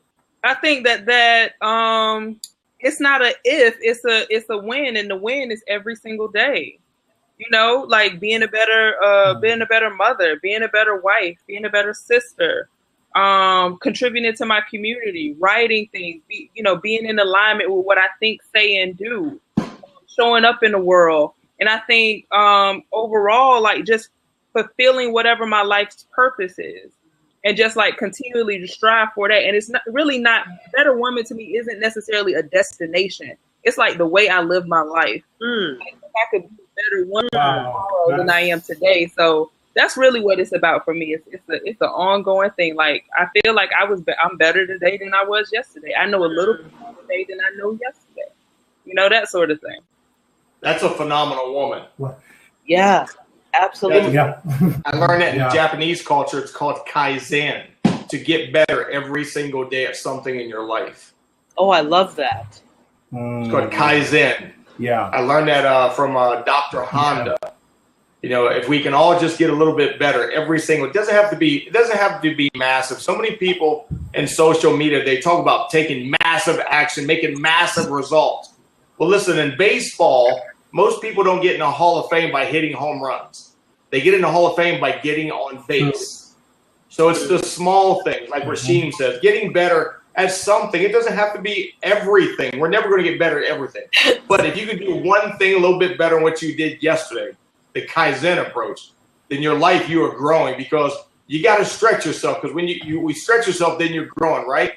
S6: I think that it's not a if, it's a win, and the win is every single day. You know, like being a better mother, being a better wife, being a better sister, contributing to my community, writing things, being in alignment with what I think, say, and do, showing up in the world. And I think overall, like just fulfilling whatever my life's purpose is, and just like continually to strive for that. And it's not really not better woman to me isn't necessarily a destination. It's like the way I live my life. Like, I could be a better woman tomorrow than I am today. So that's really what it's about for me. It's an ongoing thing. Like I feel like I'm better today than I was yesterday. I know a little bit more today than I know yesterday. That sort of thing.
S7: That's a phenomenal woman.
S4: Yeah, absolutely.
S5: Yeah.
S7: I learned that in Japanese culture. It's called kaizen, to get better every single day at something in your life.
S4: Oh, I love that.
S7: It's called kaizen.
S5: Yeah.
S7: I learned that from Dr. Honda. If we can all just get a little bit better every single, it doesn't have to be massive. So many people in social media, they talk about taking massive action, making massive results. Well, listen, in baseball, most people don't get in the Hall of Fame by hitting home runs. They get in the Hall of Fame by getting on base. So it's the small things, like Rasheem says, getting better at something. It doesn't have to be everything. We're never going to get better at everything. But if you can do one thing a little bit better than what you did yesterday, the Kaizen approach, then your life, you are growing, because you got to stretch yourself. Because when you stretch yourself, then you're growing, right?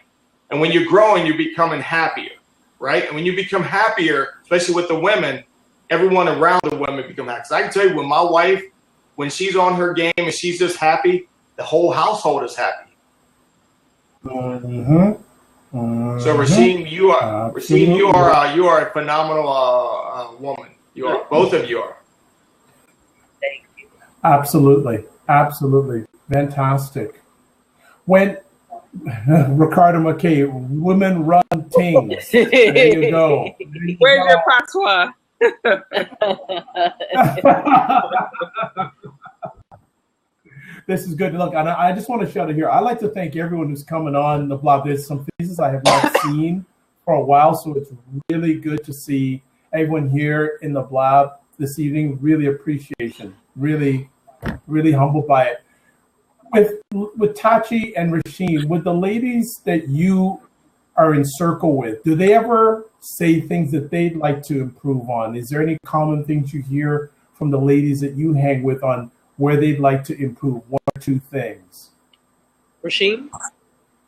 S7: And when you're growing, you're becoming happier, right? And when you become happier, especially with the women, everyone around the women become happy. So I can tell you, when my wife, when she's on her game and she's just happy, the whole household is happy.
S5: Mm-hmm.
S7: So Rasheem, you are a phenomenal woman. You are, both of you are.
S4: Thank you.
S5: Absolutely. Fantastic. When Ricardo McKay, women run things. There you go.
S6: Where's your patois?
S5: This is good. Look, and I just want to shout it here. I'd like to thank everyone who's coming on the blog. There's some faces I have not seen for a while, so it's really good to see everyone here in the blog this evening. Really appreciation. Really, really humbled by it. With Tachi and Rasheem, with the ladies that you are in circle with, do they ever say things that they'd like to improve on? Is there any common things you hear from the ladies that you hang with on where they'd like to improve, one or two things?
S4: Rasheem?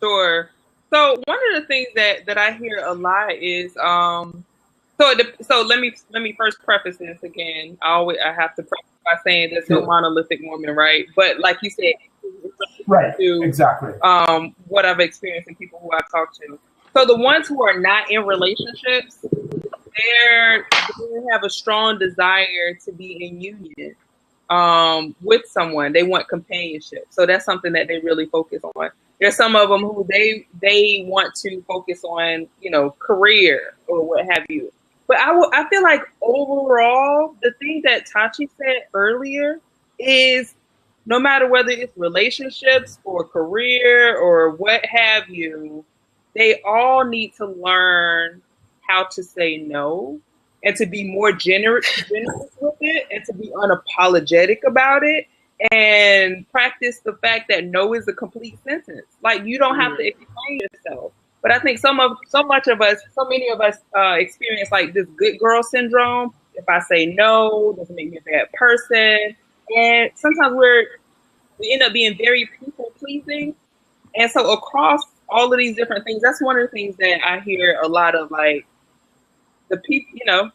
S6: Sure. So one of the things that I hear a lot is so let me first preface this again. I have to preface by saying there's no monolithic woman, right? But like you said,
S5: right, exactly.
S6: What I've experienced and people who I've talked to. So the ones who are not in relationships, they have a strong desire to be in union with someone. They want companionship. So that's something that they really focus on. There's some of them who they want to focus on, career or what have you. But I feel like overall, the thing that Tachi said earlier is no matter whether it's relationships or career or what have you, they all need to learn how to say no and to be more generous with it and to be unapologetic about it and practice the fact that no is a complete sentence. Like you don't have to explain yourself. But I think so many of us experience like this good girl syndrome. If I say no, doesn't make me a bad person. And sometimes we end up being very people pleasing. And so across all of these different things, that's one of the things that I hear a lot of, like the people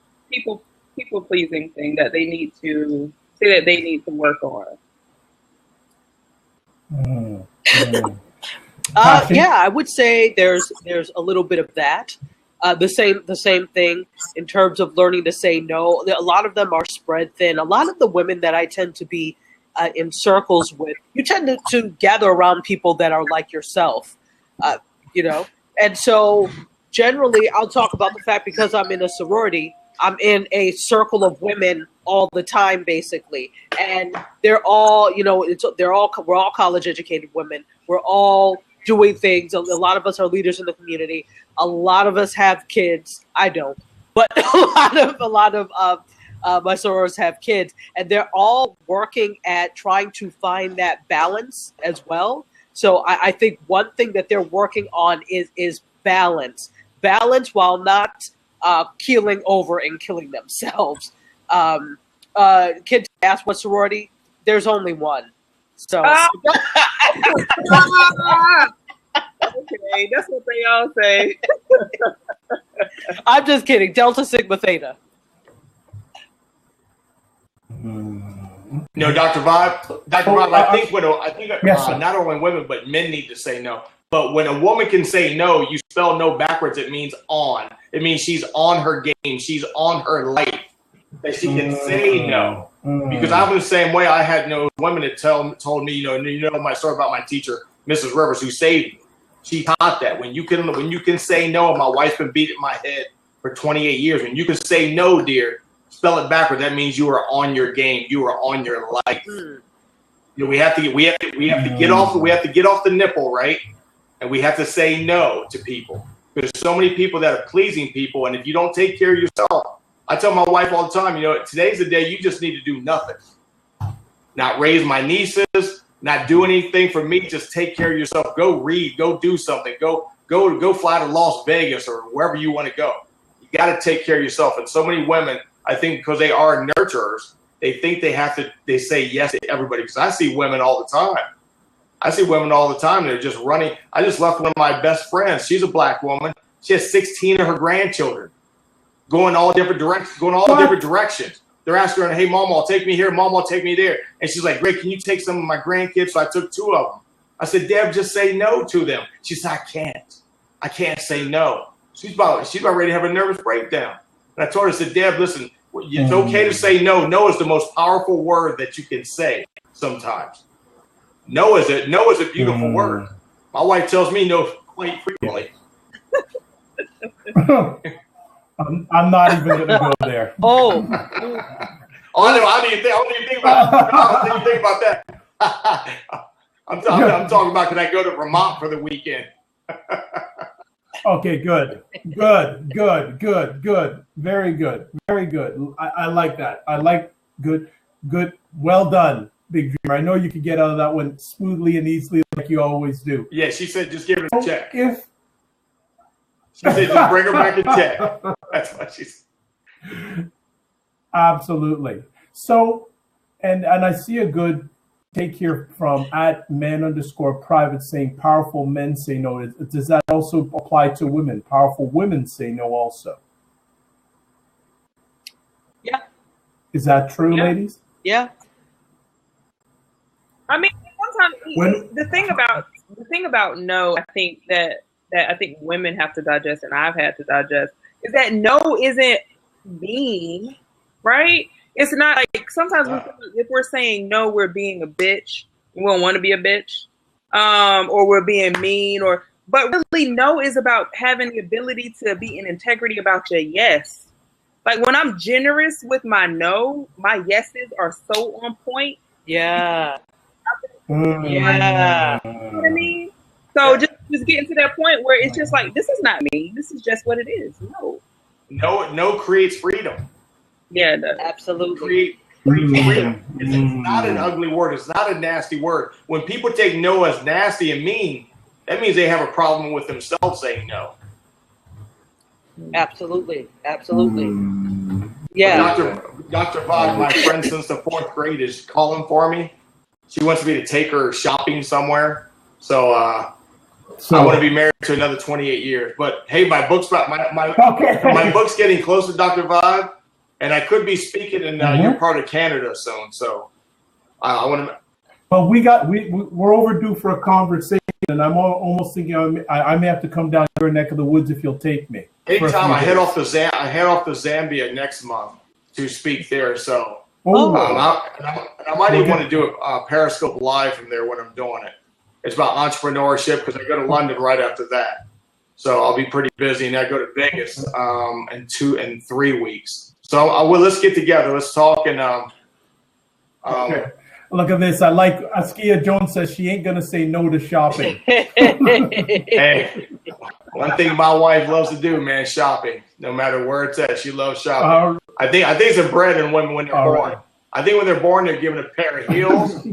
S6: pleasing thing that they need to say that they need to work on.
S4: Yeah, I would say there's a little bit of that. The same thing in terms of learning to say no. A lot of them are spread thin. A lot of the women that I tend to be in circles with, you tend to gather around people that are like yourself, And so generally, I'll talk about the fact because I'm in a sorority, I'm in a circle of women all the time, basically, and they're all, we're all college educated women. We're all doing things. A lot of us are leaders in the community. A lot of us have kids. I don't, but a lot of my sorors have kids, and they're all working at trying to find that balance as well. So I think one thing that they're working on is balance. Balance while not keeling over and killing themselves. Kid asked what sorority? There's only one. So
S6: okay, that's what they all say.
S4: I'm just kidding. Delta Sigma Theta.
S7: No, Dr. Vibe. Dr. Vibe, I think
S5: yes,
S7: not only women but men need to say no. But when a woman can say no, you spell no backwards. It means on. It means she's on her game. She's on her life. That she can say no. Because I'm the same way. I had no women that told me, you know my story about my teacher, Mrs. Rivers, who saved me. She taught that when you can say no. And my wife's been beating my head for 28 years. When you can say no, dear, spell it backwards. That means you are on your game. You are on your life. You know, we have to get off the nipple, right? And we have to say no to people. There's so many people that are pleasing people, and if you don't take care of yourself, I tell my wife all the time, today's the day you just need to do nothing. Not raise my nieces, not do anything for me. Just take care of yourself. Go read. Go do something. Go fly to Las Vegas or wherever you want to go. You got to take care of yourself. And so many women, I think, because they are nurturers, they think they say yes to everybody. Because I see women all the time. They're just running. I just left one of my best friends. She's a black woman. She has 16 of her grandchildren going all different directions. They're asking her, hey, Mama, take me here. Mama, take me there. And she's like, great, can you take some of my grandkids? So I took 2 of them. I said, Deb, just say no to them. She said, I can't say no. She's about ready to have a nervous breakdown. And I told her, I said, Deb, listen, it's okay to say no. No is the most powerful word that you can say sometimes. No is a beautiful word. My wife tells me no quite frequently.
S5: I'm not even going to go there.
S4: Oh,
S7: I don't even think about that. I'm talking about, can I go to Vermont for the weekend?
S5: Okay, good. Very good. I like that. I like good. Well done, Big Dreamer. I know you could get out of that one smoothly and easily like you always do.
S7: Yeah, she said just give her a check. She said just bring her back a check. That's what she said.
S5: Absolutely. So, and I see a good take here from @man_private saying powerful men say no. Does that also apply to women? Powerful women say no also.
S4: yeah,
S5: Is that true, ladies?
S4: yeah.
S6: I mean, sometimes the thing about no, I think that I think women have to digest, and I've had to digest, is that no isn't mean, right? It's not like sometimes if we're saying no, we're being a bitch. We don't want to be a bitch, or we're being mean, but really, no is about having the ability to be in integrity about your yes. Like when I'm generous with my no, my yeses are so on point.
S4: Yeah.
S6: Yeah. You know what I mean? So just getting to that point where it's just like, this is not me. This is just what it is.
S7: No creates freedom.
S6: Yeah,
S4: absolutely.
S7: Creates freedom. It's not an ugly word. It's not a nasty word. When people take no as nasty and mean, that means they have a problem with themselves saying no.
S4: Absolutely. Yeah.
S7: Dr. Vaughn, my friend since the 4th grade, is calling for me. She wants me to take her shopping somewhere. So I want to be married to another 28 years. But hey, my book's getting close to Dr. Vaughn, and I could be speaking in your part of Canada soon. So I want to.
S5: Well, we're overdue for a conversation, and I'm almost thinking I may have to come down your neck of the woods if you'll take me.
S7: Anytime I head off to Zambia next month to speak there. So I might even want to do a Periscope live from there when I'm doing it. It's about entrepreneurship because I go to London right after that. So I'll be pretty busy, and I go to Vegas in 3 weeks. So let's get together. Let's talk and
S5: okay. Look at this. I like Askia Jones says she ain't gonna say no to shopping.
S7: Hey, one thing my wife loves to do, man, shopping. No matter where it's at, she loves shopping. I think it's a bred in women when they're born. Right. I think when they're born, they're given a pair of heels.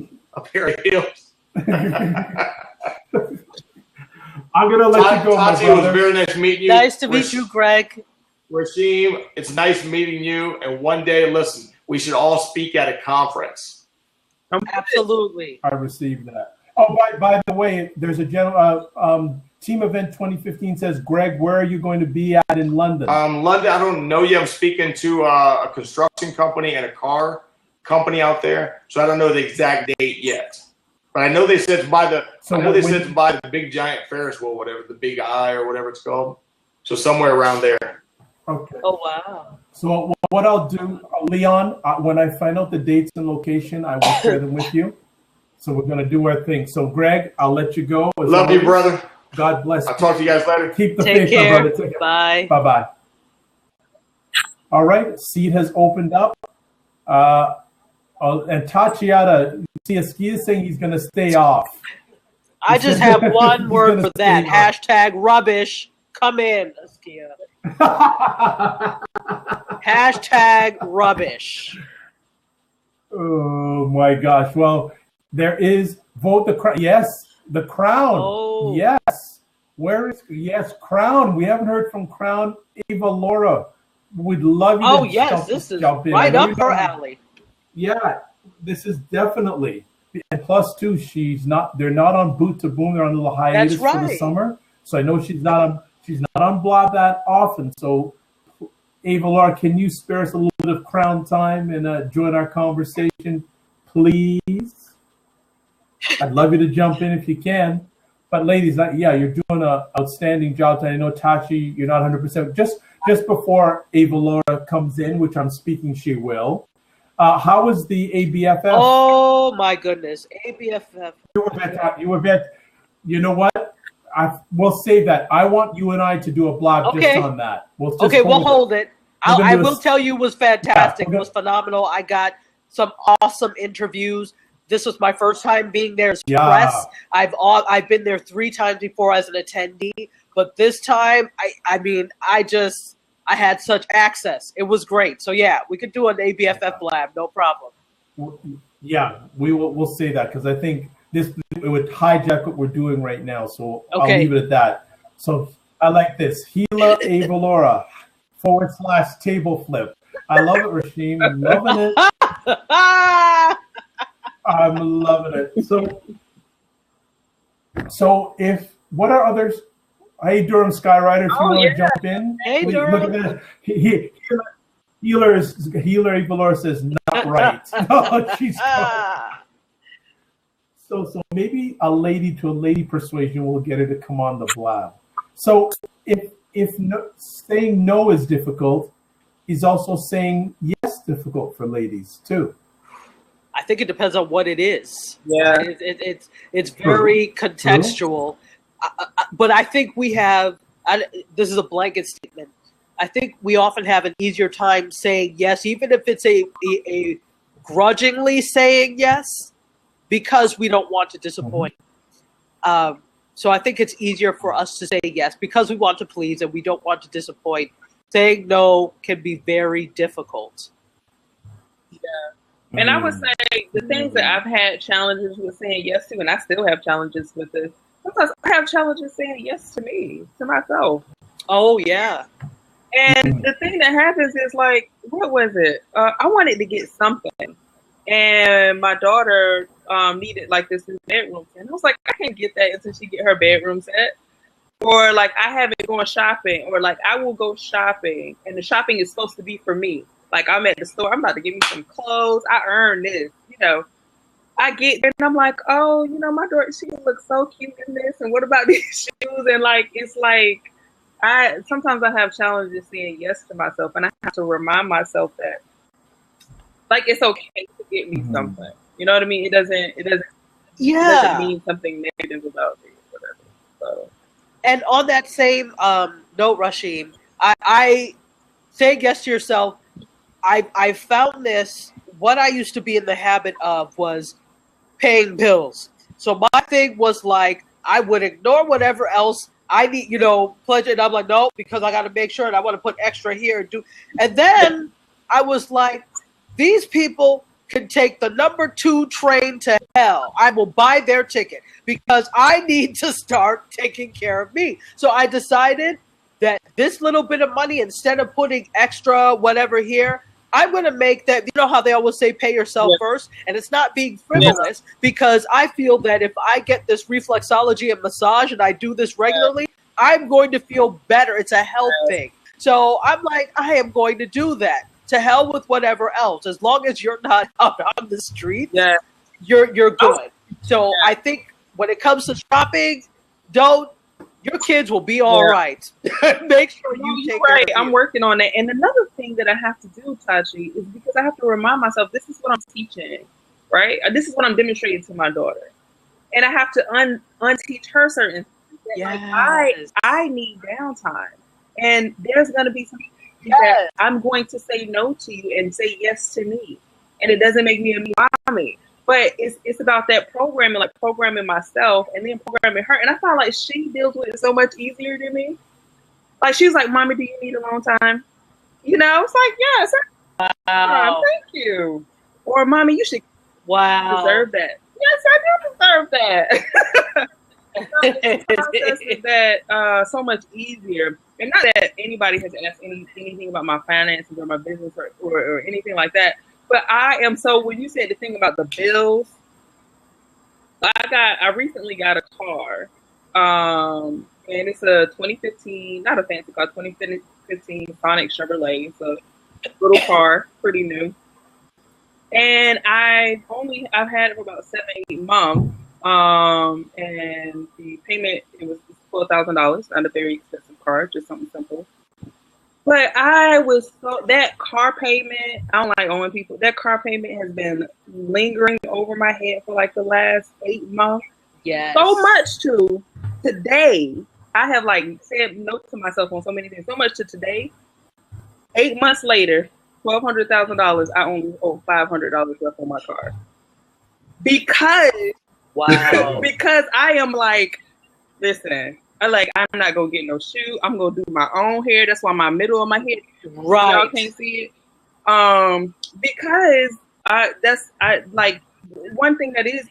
S5: I'm gonna let you go, my
S7: Tati, it was
S5: brother.
S7: very nice meeting you.
S4: Nice to meet you, Greg.
S7: Rasheem, it's nice meeting you. And one day, listen, we should all speak at a conference.
S4: Absolutely.
S5: I received that. Oh, by the way, there's a general team event 2015 says, Greg, where are you going to be at in London?
S7: London, I don't know yet. I'm speaking to a construction company and a car company out there, so I don't know the exact date yet. But I know they said it's by the.
S5: So
S7: I know they
S5: when-
S7: said it's by the big giant Ferris wheel, whatever, the Big Eye or whatever it's called. So somewhere around there.
S5: Okay.
S4: Oh, wow.
S5: So what I'll do, Leon, when I find out the dates and location, I will share them with you. So we're going to do our thing. So, Greg, I'll let you go. As
S7: Love you,
S5: always.
S7: brother.
S5: God bless.
S7: I'll talk to you guys later.
S5: Keep the
S4: Take
S5: faith, my
S4: care.
S5: brother. Take care.
S4: Bye.
S5: Bye-bye. All right. Seat has opened up. And Tatiana, see, Askia is saying he's going to stay off.
S4: I just have one
S5: He's
S4: word
S5: gonna
S4: for that.
S5: stay
S4: Hashtag rubbish. Come in, Askia. Hashtag rubbish.
S5: Oh my gosh. Well, there is vote the crown. Yes, the crown.
S4: Oh.
S5: Yes. Where is Crown? We haven't heard from Crown. Ava Laura. We'd love you
S4: Oh,
S5: to
S4: yes. This is
S5: jump in.
S4: right
S5: I know
S4: up
S5: you
S4: her
S5: don't-
S4: alley.
S5: Yeah, this is definitely. And plus, too, they're not on Boot to Boom. They're on a little hiatus
S4: That's
S5: for the
S4: right.
S5: summer. So I know she's not on Blah that often. So, Ava Laura, can you spare us a little bit of Crown time and join our conversation, please? I'd love you to jump in if you can. But ladies, yeah, you're doing an outstanding job. I know, Tachi, you're not 100%. Just before Ava Laura comes in, which I'm speaking she will, how was the ABFF?
S4: Oh, my goodness. ABFF.
S5: You were vet. You know what? We'll save that. I want you and I to do a blog
S4: Okay.
S5: just on that. We'll
S4: Hold it.
S5: We're gonna
S4: I
S5: do a-
S4: will tell you it was fantastic.
S5: Yeah,
S4: It was phenomenal. I got some awesome interviews. This was my first time being there as
S5: Yeah.
S4: press. I've been there 3 times before as an attendee, but this time I had such access. It was great. So yeah, we could do an ABFF lab, no problem.
S5: Yeah, we'll say that because I think it would hijack what we're doing right now. So
S4: Okay.
S5: I'll leave it at that. So I like this. Gila Ava Laura / table flip. I love it, Rasheem. I'm loving it. I'm loving it. So what are others? Hey, Durham Skyrider, if you want to jump in.
S4: Hey,
S5: please,
S4: Durham.
S5: look at that. Healer Eva Laura says, not right. Oh, she's so maybe a lady to a lady persuasion will get her to come on the blab. So if saying no is difficult, is also saying yes difficult for ladies too.
S4: I think it depends on what it is.
S6: Yeah.
S4: It's very contextual. But I think we have, this is a blanket statement, I think we often have an easier time saying yes, even if it's a grudgingly saying yes, because we don't want to disappoint. So I think it's easier for us to say yes because we want to please and we don't want to disappoint. Saying no can be very difficult.
S6: Yeah. And I would say the things that I've had challenges with saying yes to, and I still have challenges with this. Sometimes I have challenges saying yes to me, to myself.
S4: Oh, yeah.
S6: And the thing that happens is like, what was it? I wanted to get something. And my daughter needed like this new bedroom set. And I was like, I can't get that until she get her bedroom set. Or like I haven't gone shopping. Or like I will go shopping. And the shopping is supposed to be for me. Like I'm at the store, I'm about to get me some clothes. I earned this, I get there and I'm like, oh, my daughter, she looks so cute in this. And what about these shoes? And like, it's like, sometimes I have challenges saying yes to myself. And I have to remind myself that, like, it's okay to get me something. You know what I mean? It doesn't mean something negative about me or whatever. So.
S4: And on that same note, Rasheem, I saying yes to yourself, I found this, what I used to be in the habit of was paying bills. So my thing was like, I would ignore whatever else I need, pleasure. And I'm like, no, because I got to make sure and I want to put extra here. And then I was like, these people can take the number 2 train to hell. I will buy their ticket because I need to start taking care of me. So I decided that this little bit of money, instead of putting extra whatever here, I'm going to make that, you know how they always say pay yourself first? And it's not being frivolous because I feel that if I get this reflexology and massage and I do this regularly, I'm going to feel better. It's a health thing. So I'm like, I am going to do that. To hell with whatever else. As long as you're not out on the street, you're good. So I think when it comes to shopping, your kids will be all right. Make sure you take care of you.
S6: I'm working on it. And another thing that I have to do, Tachi, is because I have to remind myself, this is what I'm teaching, right? This is what I'm demonstrating to my daughter. And I have to unteach her certain things. Like, I need downtime. And there's going to be some that I'm going to say no to you and say yes to me. And it doesn't make me a mommy. But it's about that programming, like programming myself and then programming her. And I feel like she deals with it so much easier than me. Like, she's like, Mommy, do you need a long time? You know, it's like, yes. Wow. Thank you. Or, Mommy, you should deserve that. Yes, I do deserve that. The process is that so much easier. And not that anybody has asked anything about my finances or my business or anything like that. But I am when you said the thing about the bills, I recently got a car. And it's a 2015, not a fancy car, 2015 Sonic Chevrolet. It's a little car, pretty new. And I've had it for about 7-8 months. And the payment, it was $12,000, not a very expensive car, just something simple. But that car payment, I don't like owing people. That car payment has been lingering over my head for like the last 8 months.
S4: Yes.
S6: So much to today. I have like said no to myself on so many things. So much to today. 8 months later, $1,200,000, I only owe $500 left on my car. Because I am like, listen, I'm not gonna get no shoe. I'm gonna do my own hair. That's why my middle of my head, y'all can't see it. Because one thing that has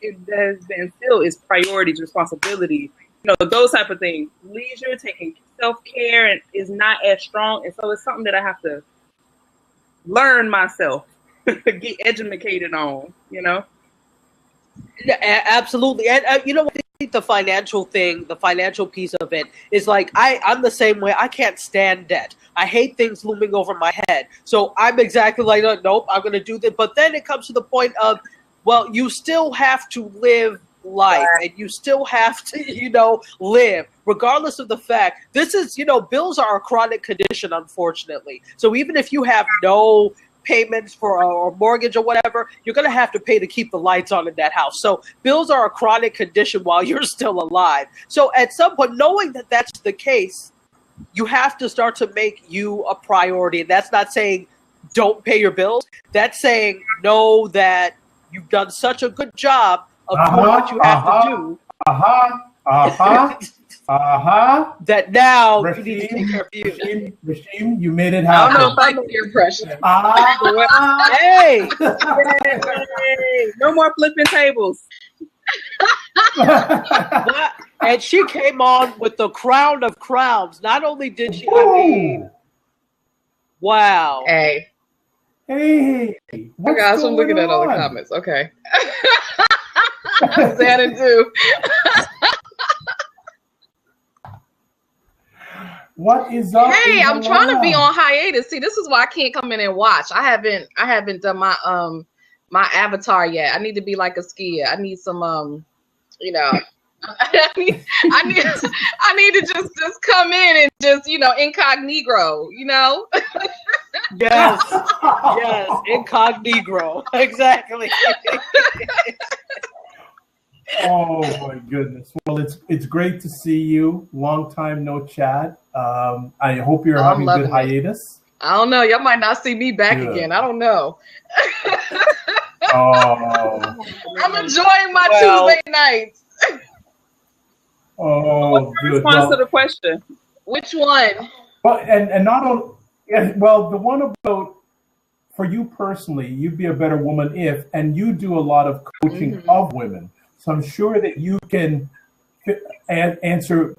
S6: been still is priorities, responsibility. You know, those type of things. Leisure, taking self-care, and is not as strong, and so it's something that I have to learn myself, get educated on. You know.
S4: Yeah, absolutely. And you know, I think the financial piece of it is like, I'm the same way. I can't stand debt. I hate things looming over my head. So I'm exactly like, nope, I'm going to do this. But then it comes to the point of, well, you still have to live life and you still have to, live regardless of the fact this is, bills are a chronic condition, unfortunately. So even if you have no payments for a mortgage or whatever, you're going to have to pay to keep the lights on in that house. So bills are a chronic condition while you're still alive. So at some point, knowing that that's the case, you have to start to make you a priority. And that's not saying don't pay your bills. That's saying know that you've done such a good job of doing what you have to do. That now
S5: Rashim,
S4: you need to take care of you.
S5: Rashim, you made it happen.
S6: I don't know if I can hear pressure.
S4: Hey!
S6: No more flipping tables.
S4: And she came on with the crown of crowns. Not only did she, wow.
S8: Hey.
S5: Hey.
S8: Oh gosh, I'm looking at all the comments. Okay. Xana too.
S5: What is up?
S8: Hey, I'm trying to be on hiatus. See, this is why I can't come in and watch. I haven't done my my avatar yet. I need to be like a skier. I need some I need to just come in and just incognito,
S4: Yes, incognito, exactly.
S5: Oh my goodness! Well, it's great to see you. Long time no chat. I hope you're having a good hiatus.
S8: I don't know. Y'all might not see me back again. I don't know.
S5: Oh,
S8: I'm enjoying my Tuesday nights.
S5: Oh,
S6: what's the response to the question?
S8: Which one?
S5: Well, and not only, well, the one about for you personally, you'd be a better woman if, and you do a lot of coaching of women. So I'm sure that you can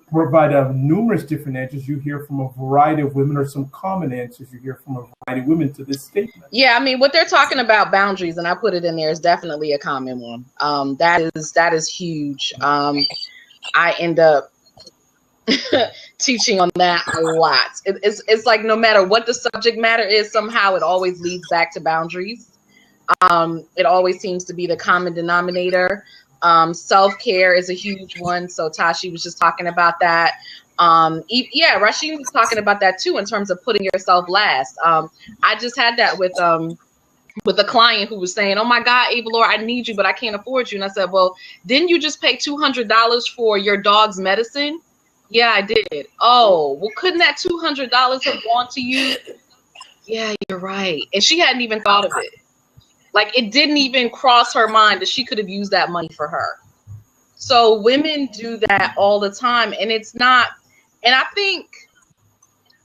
S5: provide numerous different answers you hear from a variety of women, or some common answers you hear from a variety of women to this statement.
S8: Yeah, I mean, what they're talking about boundaries, and I put it in there, is definitely a common one. That is huge. I end up teaching on that a lot. It's like no matter what the subject matter is, somehow it always leads back to boundaries. It always seems to be the common denominator. Self-care is a huge one. So Tashi was just talking about that. Yeah, Rashid was talking about that too, in terms of putting yourself last. I just had that with a client who was saying, "Oh my God, Ava Laura, I need you, but I can't afford you." And I said, "Well, didn't you just pay $200 for your dog's medicine?" "Yeah, I did." "Oh, well, couldn't that $200 have gone to you?" "Yeah, you're right." And she hadn't even thought of it. Like, it didn't even cross her mind that she could have used that money for her. So women do that all the time. And it's not, and I think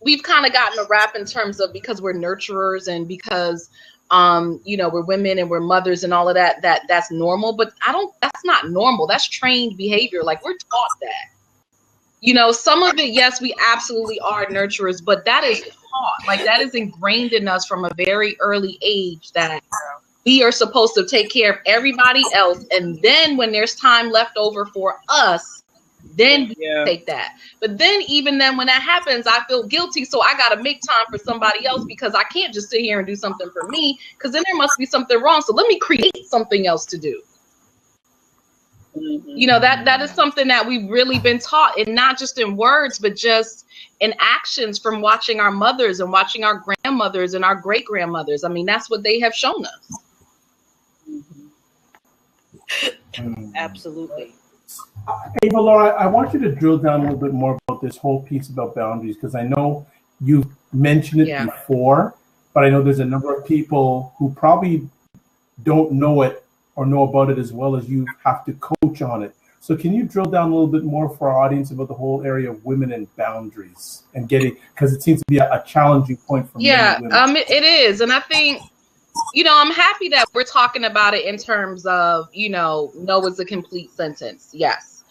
S8: we've kind of gotten a rap in terms of, because we're nurturers and because, we're women and we're mothers and all of that, that's normal. But that's not normal. That's trained behavior. Like, we're taught that. Some of it, yes, we absolutely are nurturers, but that is taught. Like, that is ingrained in us from a very early age, that we are supposed to take care of everybody else. And then when there's time left over for us, then we take that. But then even then, when that happens, I feel guilty. So I got to make time for somebody else, because I can't just sit here and do something for me, because then there must be something wrong. So let me create something else to do. That is something that we've really been taught, and not just in words, but just in actions, from watching our mothers and watching our grandmothers and our great grandmothers. I mean, that's what they have shown us.
S4: Absolutely.
S5: Ava Laura, I want you to drill down a little bit more about this whole piece about boundaries, because I know you mentioned it before, but I know there's a number of people who probably don't know it or know about it as well as you have to coach on it. So can you drill down a little bit more for our audience about the whole area of women and boundaries, and getting, because it seems to be a challenging point for many women.
S8: It is. And I think, I'm happy that we're talking about it in terms of, no is a complete sentence. Yes.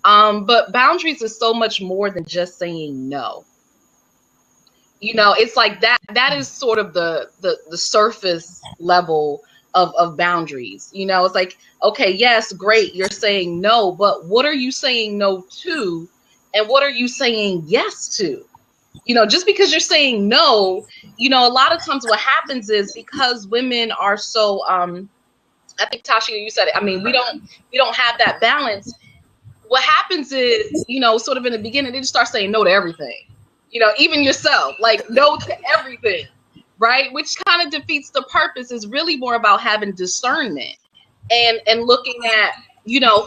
S8: But boundaries is so much more than just saying no. It's like that is sort of the surface level of boundaries. It's like, okay, yes, great, you're saying no, but what are you saying no to? And what are you saying yes to? Just because you're saying no, a lot of times what happens is, because women are so, I think Tasha, you said it. I mean, we don't have that balance. What happens is, sort of in the beginning, they just start saying no to everything. Even yourself, like, no to everything, right? Which kind of defeats the purpose. Is really more about having discernment and looking at,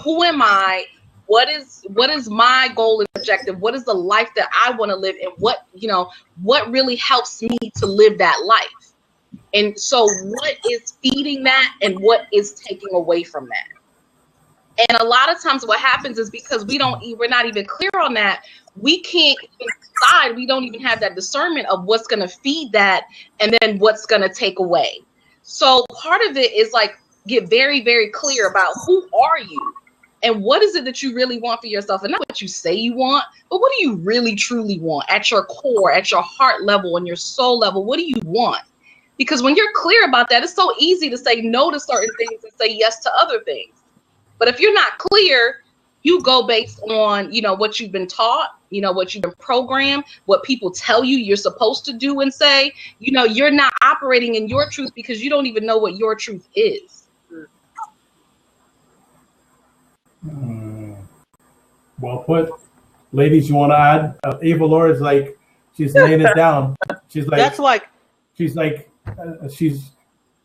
S8: who am I? What is my goal and objective? What is the life that I want to live? And what really helps me to live that life? And so what is feeding that and what is taking away from that? And a lot of times what happens is, because we're not even clear on that, we can't even decide. We don't even have that discernment of what's going to feed that and then what's going to take away. So part of it is, like, get very, very clear about who are you? And what is it that you really want for yourself? And not what you say you want, but what do you really, truly want at your core, at your heart level and your soul level? What do you want? Because when you're clear about that, it's so easy to say no to certain things and say yes to other things. But if you're not clear, you go based on, what you've been taught, what you've been programmed, what people tell you you're supposed to do and say. You're not operating in your truth, because you don't even know what your truth is.
S5: Well put. Ladies, you want to add? Ava Laura's like, she's laying it down. She's like,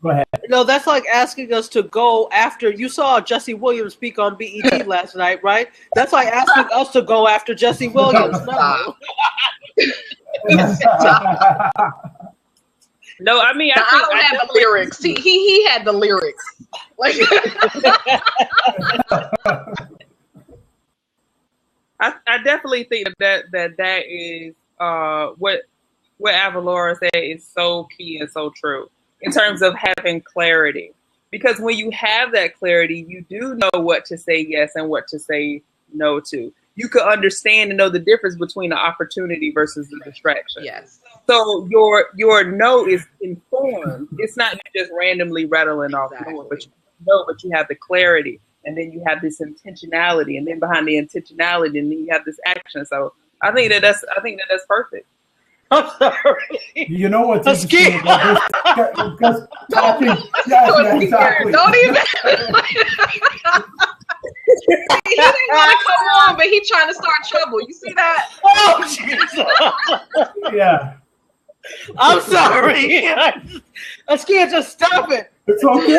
S5: go ahead.
S4: No, that's like asking us to go after. You saw Jesse Williams speak on BET last night, right? That's like asking us to go after Jesse Williams. No.
S6: No, I mean,
S8: I don't have the lyrics. He had the lyrics. Like,
S6: I definitely think that is what Avalora said is so key and so true. in terms of having clarity. Because when you have that clarity, you do know what to say yes and what to say no to. You could understand and know the difference between the opportunity versus the distraction.
S8: Yes.
S6: So your no is informed. It's not just randomly rattling off
S8: Exactly.
S6: no, but you know, but you have the clarity, and then you have this intentionality, and then behind the intentionality, and then you have this action. So I think that's perfect.
S4: I'm sorry.
S5: You know what's
S4: That's
S5: interesting
S4: cute.
S5: about this? Because talking, yeah, exactly.
S8: Don't even. He didn't want to come on, but he's trying to start trouble. You see that?
S4: Oh, Jesus.
S5: Yeah,
S4: I'm sorry. I can't just stop it.
S5: it's okay.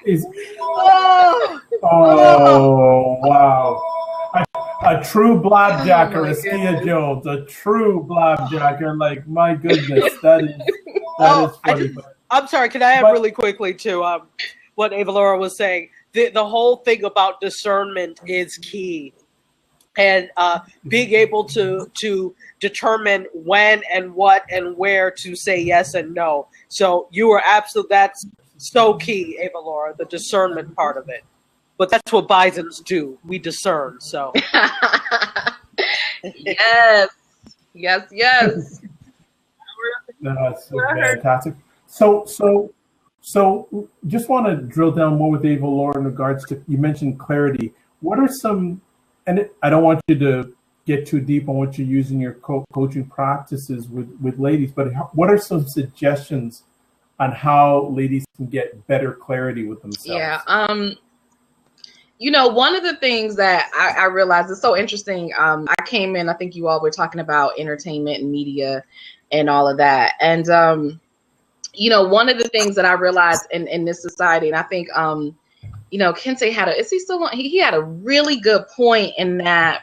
S5: It's okay.
S4: Oh,
S5: Oh, wow. A true blabjacker,
S8: Oh, my
S5: Askia
S8: goodness.
S5: Jones, a true blabjacker. Like, my goodness, that is
S4: Oh,
S5: funny.
S4: I'm sorry. Can I add
S5: But-
S4: really quickly to what Ava Laura was saying? The whole thing about discernment is key, and being able to determine when and what and where to say yes and no. So you are absolutely, that's so key, Ava Laura, the discernment part of it. But that's what Bisons do. We discern. So
S8: Yes. Yes.
S5: That's fantastic. So just want to drill down more with Ava Laura in regards to, you mentioned clarity. What are some, and I don't want you to get too deep on what you use in your coaching practices with ladies, but what are some suggestions on how ladies can get better clarity with themselves?
S8: Yeah. You know, one of the things that I realized is so interesting. I came in, I think you all were talking about entertainment and media and all of that. And, you know, one of the things that I realized in this society, and I think, you know, Kente he had a really good point in that,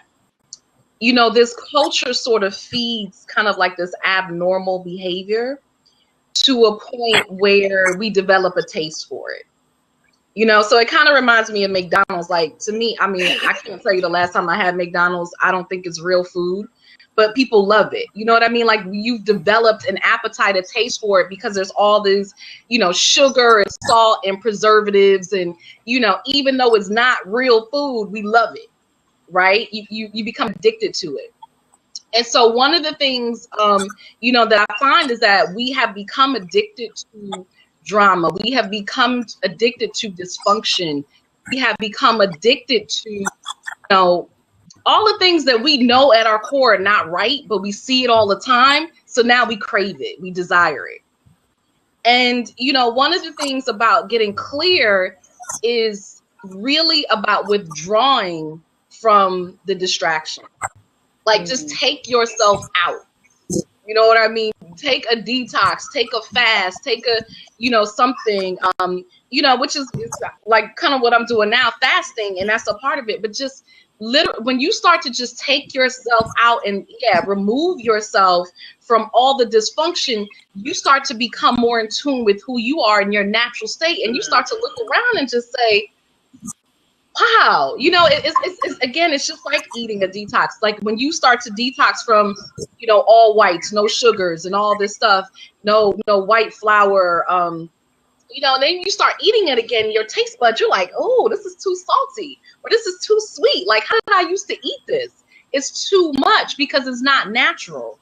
S8: you know, this culture sort of feeds kind of like this abnormal behavior to a point where we develop a taste for it. You know, so it kind of reminds me of McDonald's. Like, to me, I mean, I can't tell you the last time I had McDonald's. I don't think it's real food, but people love it. You know what I mean? Like, you've developed an appetite, a taste for it because there's all this, you know, sugar and salt and preservatives. And, you know, even though it's not real food, we love it, right? You become addicted to it. And so one of the things, you know, that I find is that we have become addicted to drama. We have become addicted to dysfunction. We have become addicted to, you know, all the things that we know at our core are not right, but we see it all the time. So now we crave it. We desire it. And, you know, one of the things about getting clear is really about withdrawing from the distraction. Like, just take yourself out. You know what I mean? Take a detox, take a fast, take a, you know, something, you know, which is like kind of what I'm doing now, fasting, and that's a part of it. But just literally, when you start to just take yourself out and remove yourself from all the dysfunction, you start to become more in tune with who you are in your natural state, and you start to look around and just say, wow, you know, it's again, it's just like eating a detox. Like when you start to detox from, you know, all whites, no sugars and all this stuff, no white flour, you know, then you start eating it again, your taste buds, you're like, oh, this is too salty, or this is too sweet. Like, how did I used to eat this? It's too much because it's not natural.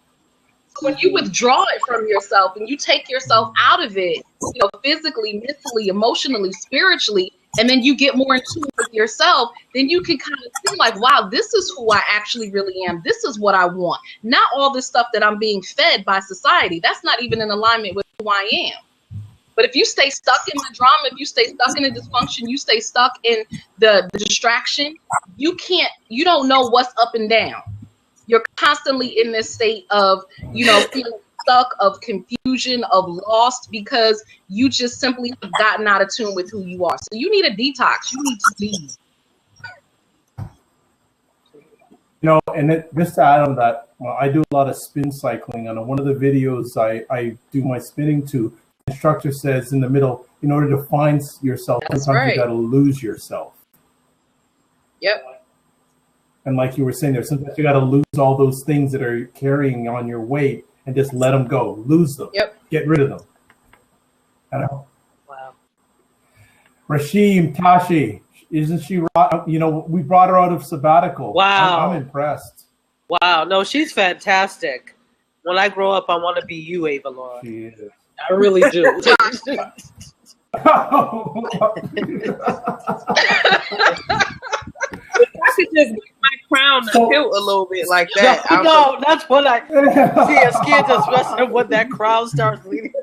S8: So when you withdraw it from yourself and you take yourself out of it, you know, physically, mentally, emotionally, spiritually, and then you get more in tune with yourself, then you can kind of see like, wow, this is who I actually really am. This is what I want. Not all this stuff that I'm being fed by society. That's not even in alignment with who I am. But if you stay stuck in the drama, if you stay stuck in the dysfunction, you stay stuck in the distraction, you don't know what's up and down. You're constantly in this state of, you know, feeling stuck, of confusion, of lost, because you just simply have gotten out of tune with who you are. So you need a detox. You need to leave.
S5: You know, and just to add on that, I do a lot of spin cycling. And on one of the videos I do my spinning to, the instructor says in the middle, in order to find yourself,
S8: That's
S5: sometimes
S8: right.
S5: you got to lose yourself.
S8: Yep.
S5: And like you were saying there, sometimes you got to lose all those things that are carrying on your weight. And and just let them go, lose them, get rid of them. I know.
S4: Wow.
S5: Rashim Tashi, isn't she? You know, we brought her out of sabbatical.
S4: Wow.
S5: I'm impressed.
S4: Wow. No, she's fantastic. When I grow up, I want to be you, Ava Laura.
S5: She is.
S4: I really do.
S6: I could just make my crown to tilt a little bit like that.
S4: No, that's what I see. A skin just messing when that crown starts leading.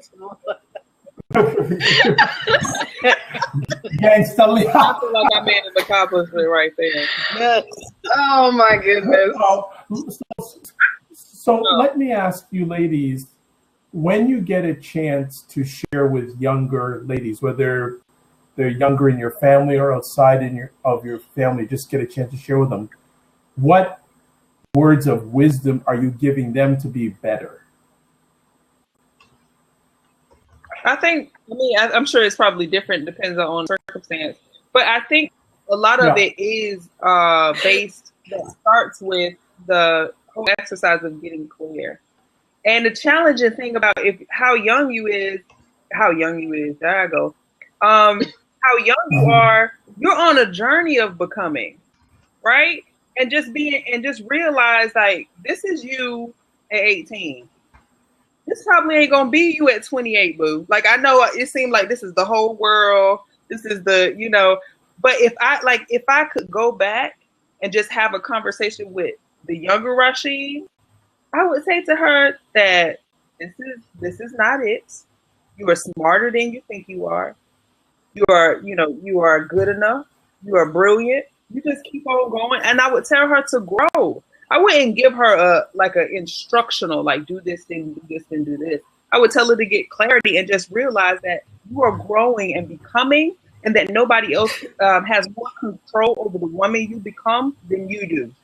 S5: Gangsta
S6: I feel like I made an accomplishment right there.
S4: Yes.
S8: Oh my goodness.
S5: So let me ask you, ladies, when you get a chance to share with younger ladies, whether they're younger in your family or outside of your family, just get a chance to share with them, what words of wisdom are you giving them to be better?
S6: I think, I'm sure it's probably different, depends on circumstance. But I think a lot of it is based, that starts with the whole exercise of getting clear. And the challenging thing about how young you is, there I go. How young you are, you're on a journey of becoming, right? And just realize, like, this is you at 18. This probably ain't gonna be you at 28, boo. Like, I know it seemed like this is the whole world. This is the, but if I could go back and just have a conversation with the younger Rashid, I would say to her that this is not it. You are smarter than you think you are. You are good enough. You are brilliant. You just keep on going. And I would tell her to grow. I wouldn't give her an instructional, like, do this thing, do this and do this. I would tell her to get clarity and just realize that you are growing and becoming, and that nobody else has more control over the woman you become than you do.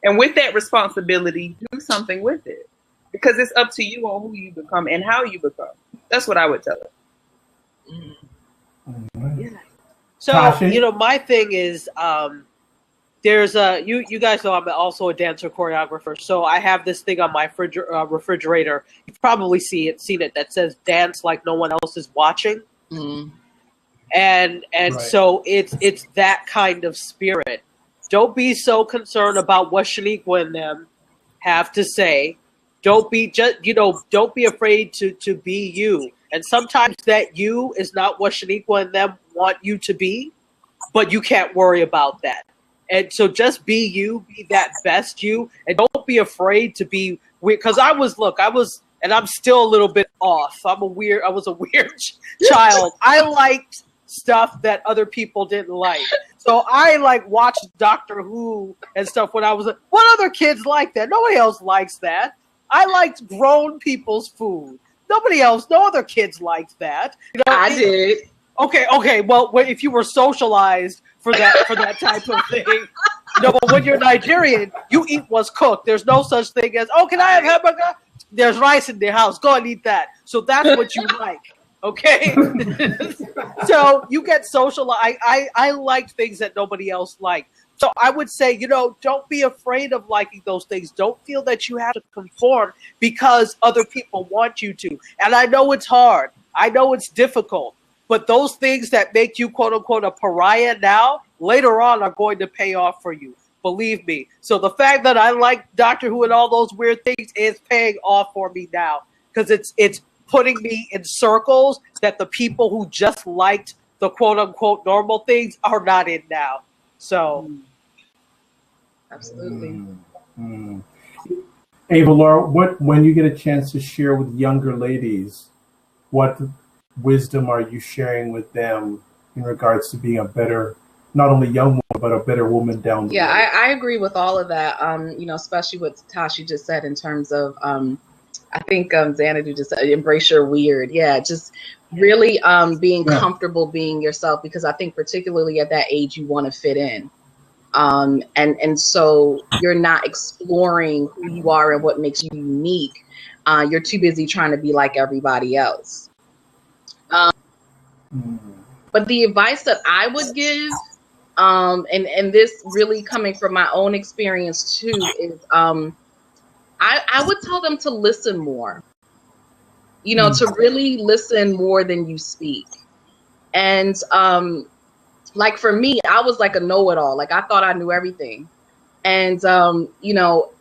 S6: And with that responsibility, do something with it, because it's up to you on who you become and how you become. That's what I would tell her.
S4: Yeah. So, my thing is, there's you guys know I'm also a dancer choreographer. So I have this thing on my refrigerator. You've probably seen it that says "Dance like no one else is watching."
S8: Mm-hmm.
S4: And right. So it's that kind of spirit. Don't be so concerned about what Shaniqua and them have to say. Don't be don't be afraid to be you. And sometimes that you is not what Shaniqua and them want you to be, but you can't worry about that. And so just be you, be that best you, and don't be afraid to be weird. Because I was, and I'm still a little bit off. I was a weird child. I liked stuff that other people didn't like. So I watched Doctor Who and stuff when I was what other kids like that? Nobody else likes that. I liked grown people's food. No other kids liked that.
S8: I did.
S4: Okay. Well, if you were socialized for that type of thing, but when you're Nigerian, you eat what's cooked. There's no such thing as, can I have hamburger? There's rice in the house. Go and eat that. So that's what you like. Okay. So you get socialized. I liked things that nobody else liked. So I would say, don't be afraid of liking those things. Don't feel that you have to conform because other people want you to. And I know it's hard. I know it's difficult. But those things that make you, quote unquote, a pariah now, later on are going to pay off for you. Believe me. So the fact that I like Doctor Who and all those weird things is paying off for me now. Because it's putting me in circles that the people who just liked the quote unquote normal things are not in now. So,
S8: absolutely.
S5: Ava Laura, when you get a chance to share with younger ladies, what wisdom are you sharing with them in regards to being a better, not only young woman, but a better woman down the road?
S8: Yeah, I agree with all of that. Especially what Tashi just said in terms of, I think Xanadu just said, embrace your weird. Yeah, just really being comfortable being yourself, because I think particularly at that age you want to fit in. And so you're not exploring who you are and what makes you unique. You're too busy trying to be like everybody else. But the advice that I would give, and this really coming from my own experience too, is I would tell them to listen more. You know, to really listen more than you speak. And like for me, I was like a know-it-all. Like I thought I knew everything. And you know,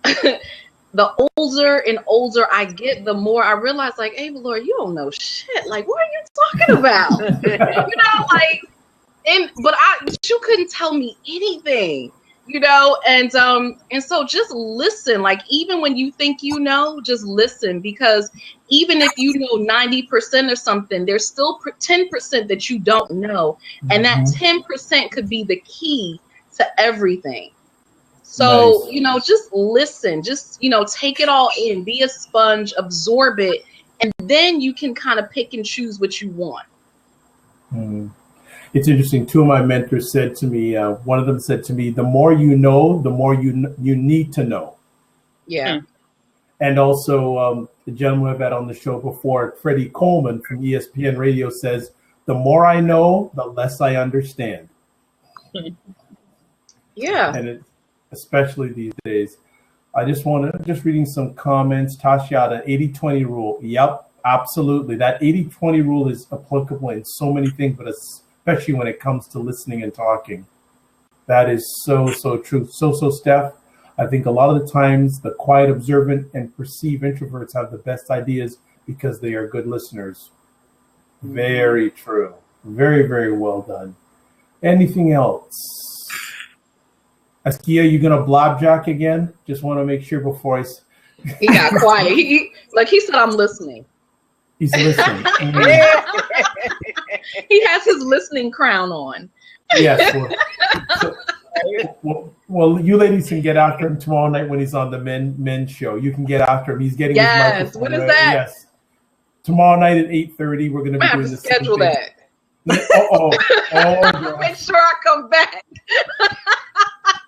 S8: the older and older I get, the more I realize, like, hey, Lord, you don't know shit. Like, what are you talking about? You know, like, but you couldn't tell me anything. You know, and so just listen. Like, even when you think you know, just listen, because even if you know 90% or something, there's still 10% that you don't know, and that 10% could be the key to everything. So,
S5: Nice.
S8: you know, just listen, just, you know, take it all in, be a sponge, absorb it, and then you can kind of pick and choose what you want.
S5: It's interesting. Two of my mentors said to me, one of them said to me, the more you know, the more you need to know.
S8: Yeah.
S5: And also the gentleman I've had on the show before, Freddie Coleman from ESPN Radio, says, the more I know, the less I understand.
S8: Yeah.
S5: And especially these days. I just reading some comments. Tashiata, 80-20 rule. Yep, absolutely. That 80-20 rule is applicable in so many things, but especially when it comes to listening and talking. That is so true. So, Steph, I think a lot of the times the quiet, observant, and perceived introverts have the best ideas because they are good listeners. Very true. Very, very well done. Anything else? Askia, you gonna blabjack again? Just want to make sure before
S8: He got quiet. He said, I'm listening.
S5: He's listening.
S8: He has his listening crown on.
S5: Yes. Well, you ladies can get after him tomorrow night when he's on the men's show. You can get after him. He's getting his microphone.
S8: What is that?
S5: Yes. Tomorrow night at 8:30, we're going to be doing the
S8: schedule that.
S5: Oh,
S8: make sure I come back.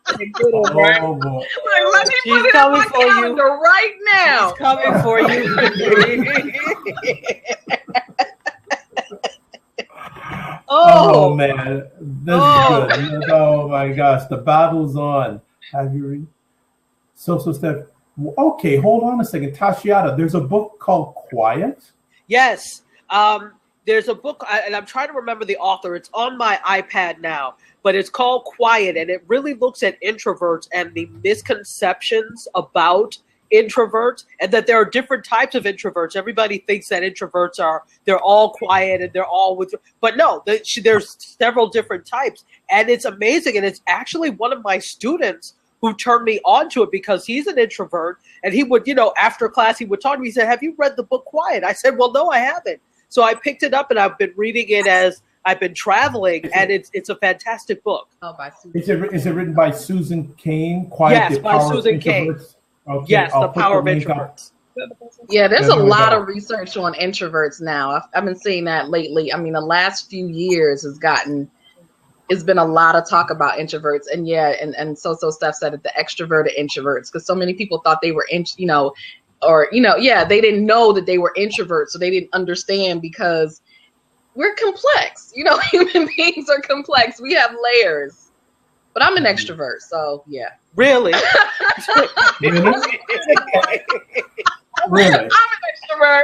S5: Oh, boy.
S8: Like, let me put it on my calendar right now.
S4: She's coming for you.
S5: Oh man, this is good. Oh my gosh, the battle's on. Have you read? So Steph. Okay, hold on a second. Tashiata, there's a book called Quiet.
S4: Yes. There's a book, and I'm trying to remember the author. It's on my iPad now, but it's called Quiet, and it really looks at introverts and the misconceptions about introverts, and that there are different types of introverts. Everybody thinks that introverts they're all quiet and they're all but no, there's several different types, and it's amazing. And it's actually one of my students who turned me on to it, because he's an introvert, and he would, after class, he would talk to me. He said, have you read the book Quiet? I said, well, no, I haven't. So I picked it up, and I've been reading it as I've been traveling, and it's a fantastic book.
S8: Oh, by Susan.
S5: Is it written by Susan Cain? Quiet,
S4: yes, by Susan Cain.
S5: Okay,
S4: yes, The Power of Introverts.
S8: Yeah, there's a lot of research on introverts now. I've been seeing that lately. I mean, the last few years it's been a lot of talk about introverts, and so Steph said it, the extroverted introverts, because so many people thought they were they didn't know that they were introverts, so they didn't understand, because we're complex. Human beings are complex. We have layers. But I'm an extrovert, so yeah.
S4: Really?
S5: Really?
S8: I'm an extrovert.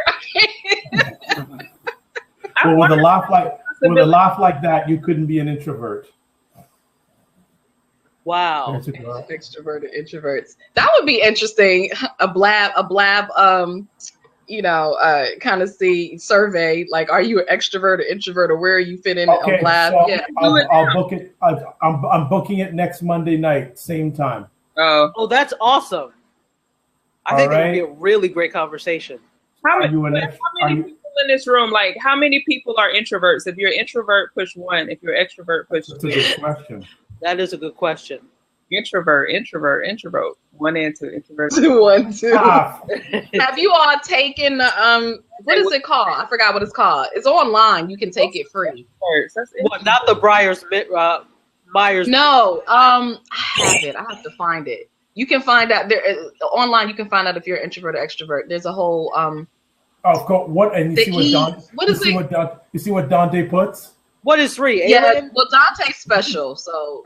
S5: Well, with a laugh like that, you couldn't be an introvert.
S4: Wow.
S8: Extroverted introverts. That would be interesting. A blab, kind of survey, like, are you an extrovert or introvert, or where are you fit in
S5: okay,
S8: a blab?
S5: So
S8: yeah.
S5: I'll book it. I'm booking it next Monday night, same time.
S4: Oh, that's awesome. I think that would be a really great conversation.
S6: How many people in this room, like, how many people are introverts? If you're an introvert, push 1. If you're an extrovert, push 2.
S5: That's a good question.
S4: That is a good question.
S6: Introvert. 1 and 2. Introvert.
S8: 1, 2. Have you all taken what is it called? I forgot what it's called. It's online. You can take it free.
S4: Not the Myers.
S8: No, I have it. I have to find it. You can find out there online. You can find out if you're an introvert or extrovert. There's a whole
S5: of course. What, and you see you see what Dante puts?
S4: What is 3?
S8: Yeah,
S4: Alien?
S8: well, Dante's special, so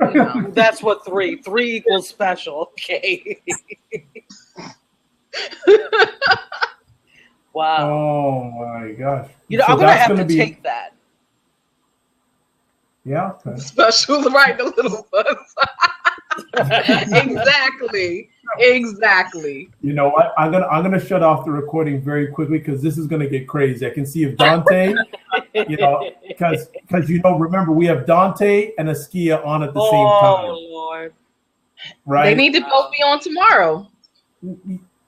S4: that's what 3 equals special. Okay. Wow.
S5: Oh my gosh.
S4: You know,
S5: So
S4: I'm gonna
S5: that's
S4: have
S5: gonna
S4: to
S5: be
S4: take that.
S5: yeah. Okay.
S8: Special, right? The little buzz. Exactly. Exactly.
S5: You know what? I'm gonna shut off the recording very quickly because this is gonna get crazy. I can see if Dante, you know, because you know, remember we have Dante and Askia on at the same
S6: Oh
S5: time,
S6: Lord.
S5: right?
S8: They need to both be on tomorrow.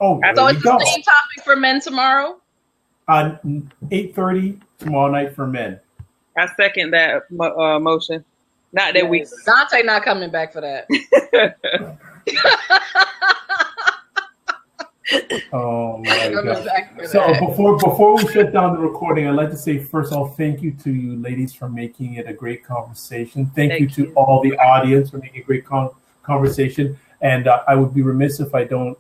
S5: Oh,
S8: So
S5: there
S8: it's
S5: you
S8: the
S5: go.
S8: same topic for men tomorrow.
S5: On 8:30 tomorrow night for men.
S6: I second that motion. Not that we.
S8: Dante not coming back for that.
S5: Oh my
S8: Coming
S5: gosh.
S8: back for
S5: So
S8: that.
S5: before we shut down the recording, I'd like to say first of all, thank you to you ladies for making it a great conversation. Thank you to all the audience for making a great conversation. And I would be remiss if I don't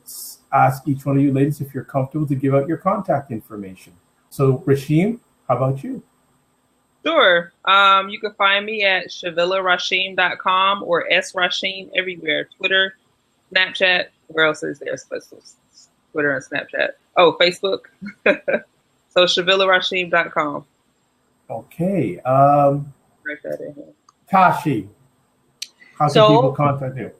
S5: ask each one of you ladies if you're comfortable to give out your contact information. So Rashim, how about you?
S6: Sure. You can find me at shavillarashim.com or srashim everywhere. Twitter, Snapchat. Where else is there? Twitter and Snapchat. Oh, Facebook. So shavillarashim.com.
S5: Okay.
S6: Write that in here.
S5: Tashi, how can people contact you?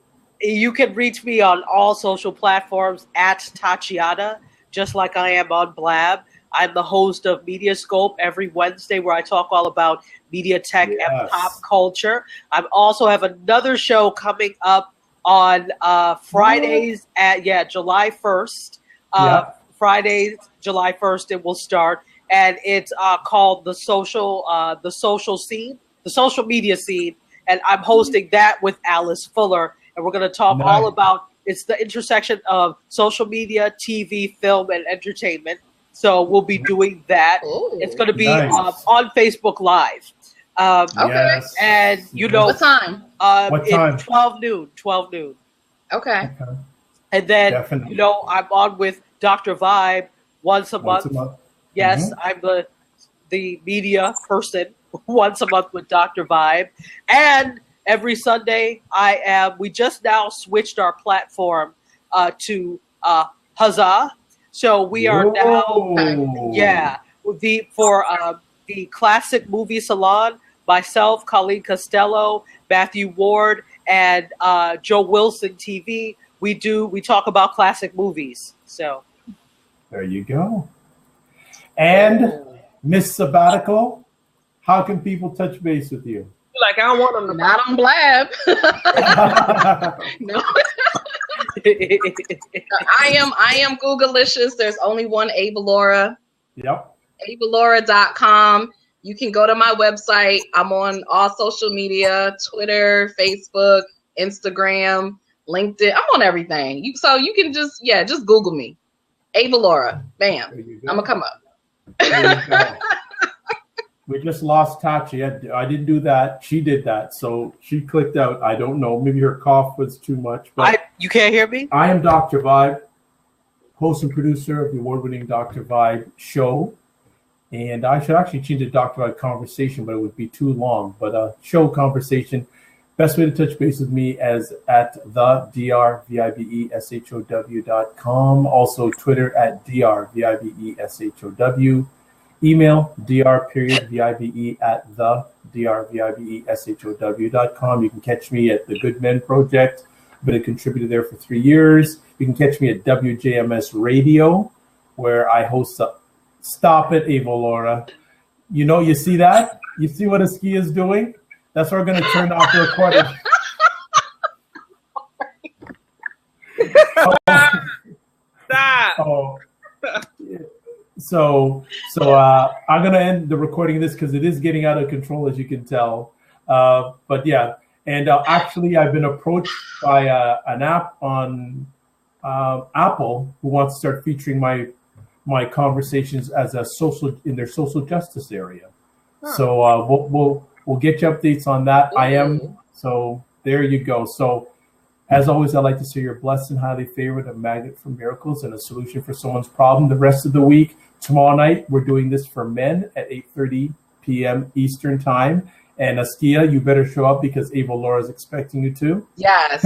S4: You can reach me on all social platforms at Tachiata, just like I am on Blab. I'm the host of Mediascope every Wednesday, where I talk all about media tech and pop culture. I also have another show coming up on Fridays at July 1st. Fridays, July 1st, it will start, and it's called the social media scene, and I'm hosting that with Alice Fuller, and we're going to talk all about it's the intersection of social media, TV, film, and entertainment. So we'll be doing that.
S8: Ooh,
S4: it's going to be on Facebook Live.
S8: Okay.
S4: And you know
S8: what time?
S5: What time?
S4: 12 noon. 12 noon.
S8: Okay.
S4: And then you know I'm on with Dr. Vibe once a month. Yes, I'm the media person once a month with Dr. Vibe, and every Sunday we just now switched our platform to Huzzah. So we are now the Classic Movie Salon. Myself, Colleen Costello, Matthew Ward, and Joe Wilson TV. We talk about classic movies. So
S5: there you go. And Miss Sabbatical, how can people touch base with you?
S6: Like I don't want them to
S8: not on Blab. No. I am Googleicious. There's only one Ava Laura.
S5: Yep.
S8: AvaLaura.com. You can go to my website. I'm on all social media: Twitter, Facebook, Instagram, LinkedIn. I'm on everything. You can just Google me. Ava Laura. Bam. I'm gonna come up.
S5: We just lost Tachi. I didn't do that. She did that. So she clicked out. I don't know. Maybe her cough was too much. But
S4: you can't hear me?
S5: I am Dr. Vibe, host and producer of the award-winning Dr. Vibe show. And I should actually change it to Dr. Vibe Conversation, but it would be too long. But show conversation. Best way to touch base with me is at the drvibeshow.com. Also Twitter at drvibeshow. Email dr.vibe@the drvibeshow.com. You can catch me at the Good Men Project. I've been a contributor there for 3 years. You can catch me at WJMS Radio, where I host Stop It, Ava Laura. You know, you see that? You see what Askia is doing? That's why we're going to turn off the recording.
S6: Stop.
S5: So I'm going to end the recording of this because it is getting out of control, as you can tell. But yeah, and actually I've been approached by an app on Apple who wants to start featuring my conversations as in their social justice area. Huh. So we'll get you updates on that. So there you go. So as always, I'd like to say you're blessed and highly favored, a magnet for miracles and a solution for someone's problem. The rest of the week, tomorrow night, we're doing this for men at 8:30 p.m. Eastern time. And Askia, you better show up because Ava Laura is expecting you to.
S8: Yes.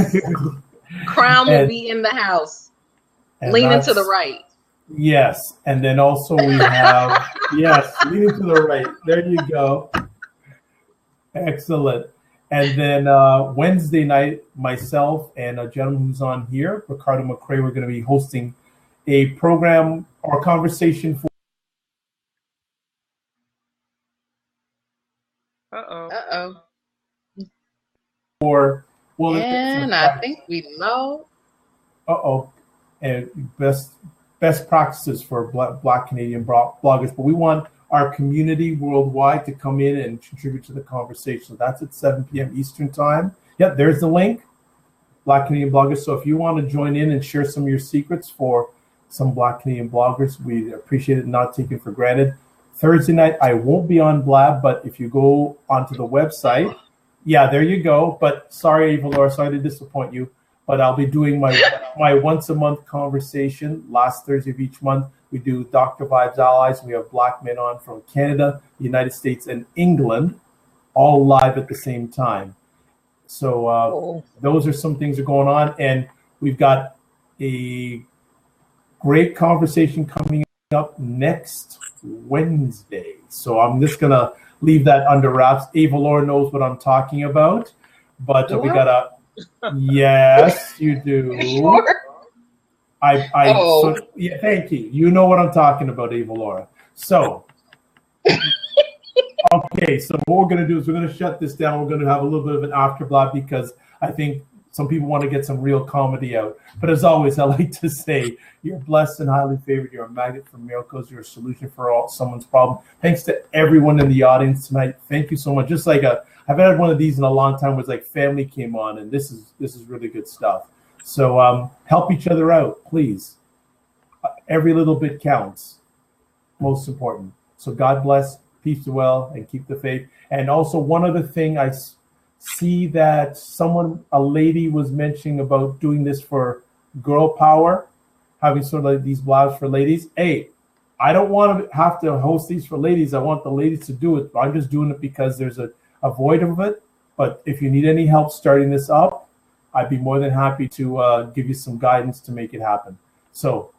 S8: Crown will be in the house.
S5: And
S8: Leaning to the
S5: that's-
S8: right.
S5: Yes, and then also we have yes, leaning to the right. There you go. Excellent. And then Wednesday night, myself and a gentleman who's on here, Ricardo McCrae, we're going to be hosting a program or conversation
S6: Uh-oh.
S5: for
S8: And I think we know.
S5: and best practices for Black Canadian bloggers. But we want our community worldwide to come in and contribute to the conversation. So that's at 7 p.m. Eastern time. Yep, there's the link, Black Canadian bloggers. So if you want to join in and share some of your secrets for some Black Canadian bloggers, we appreciate it, not taken for granted. Thursday night, I won't be on Blab, but if you go onto the website, yeah, there you go. But sorry, Ava Laura, sorry to disappoint you. But I'll be doing my once a month conversation last Thursday of each month. We do Dr. Vibes Allies. We have Black men on from Canada, the United States, and England, all live at the same time. So those are some things that are going on. And we've got a great conversation coming up next Wednesday. So I'm just going to leave that under wraps. Ava Laura knows what I'm talking about. But we got a... Yes, you do.
S8: Sure.
S5: Yeah, thank you. You know what I'm talking about, Ava Laura. So, okay, so what we're going to do is we're going to shut this down. We're going to have a little bit of an afterblog because I think some people want to get some real comedy out. But as always, I like to say, you're blessed and highly favored. You're a magnet for miracles. You're a solution for someone's problem. Thanks to everyone in the audience tonight. Thank you so much. Just like I've had one of these in a long time. Where it's like family came on, and this is really good stuff. So help each other out, please. Every little bit counts. Most important. So God bless, peace well, and keep the faith. And also one other thing, I see that a lady was mentioning about doing this for girl power, having sort of like these blogs for ladies. Hey, I don't want to have to host these for ladies. I want the ladies to do it. I'm just doing it because there's a void of it. But if you need any help starting this up, I'd be more than happy to give you some guidance to make it happen. So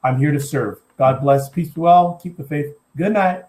S5: I'm here to serve. God bless. Peace be well. Keep the faith. Good night.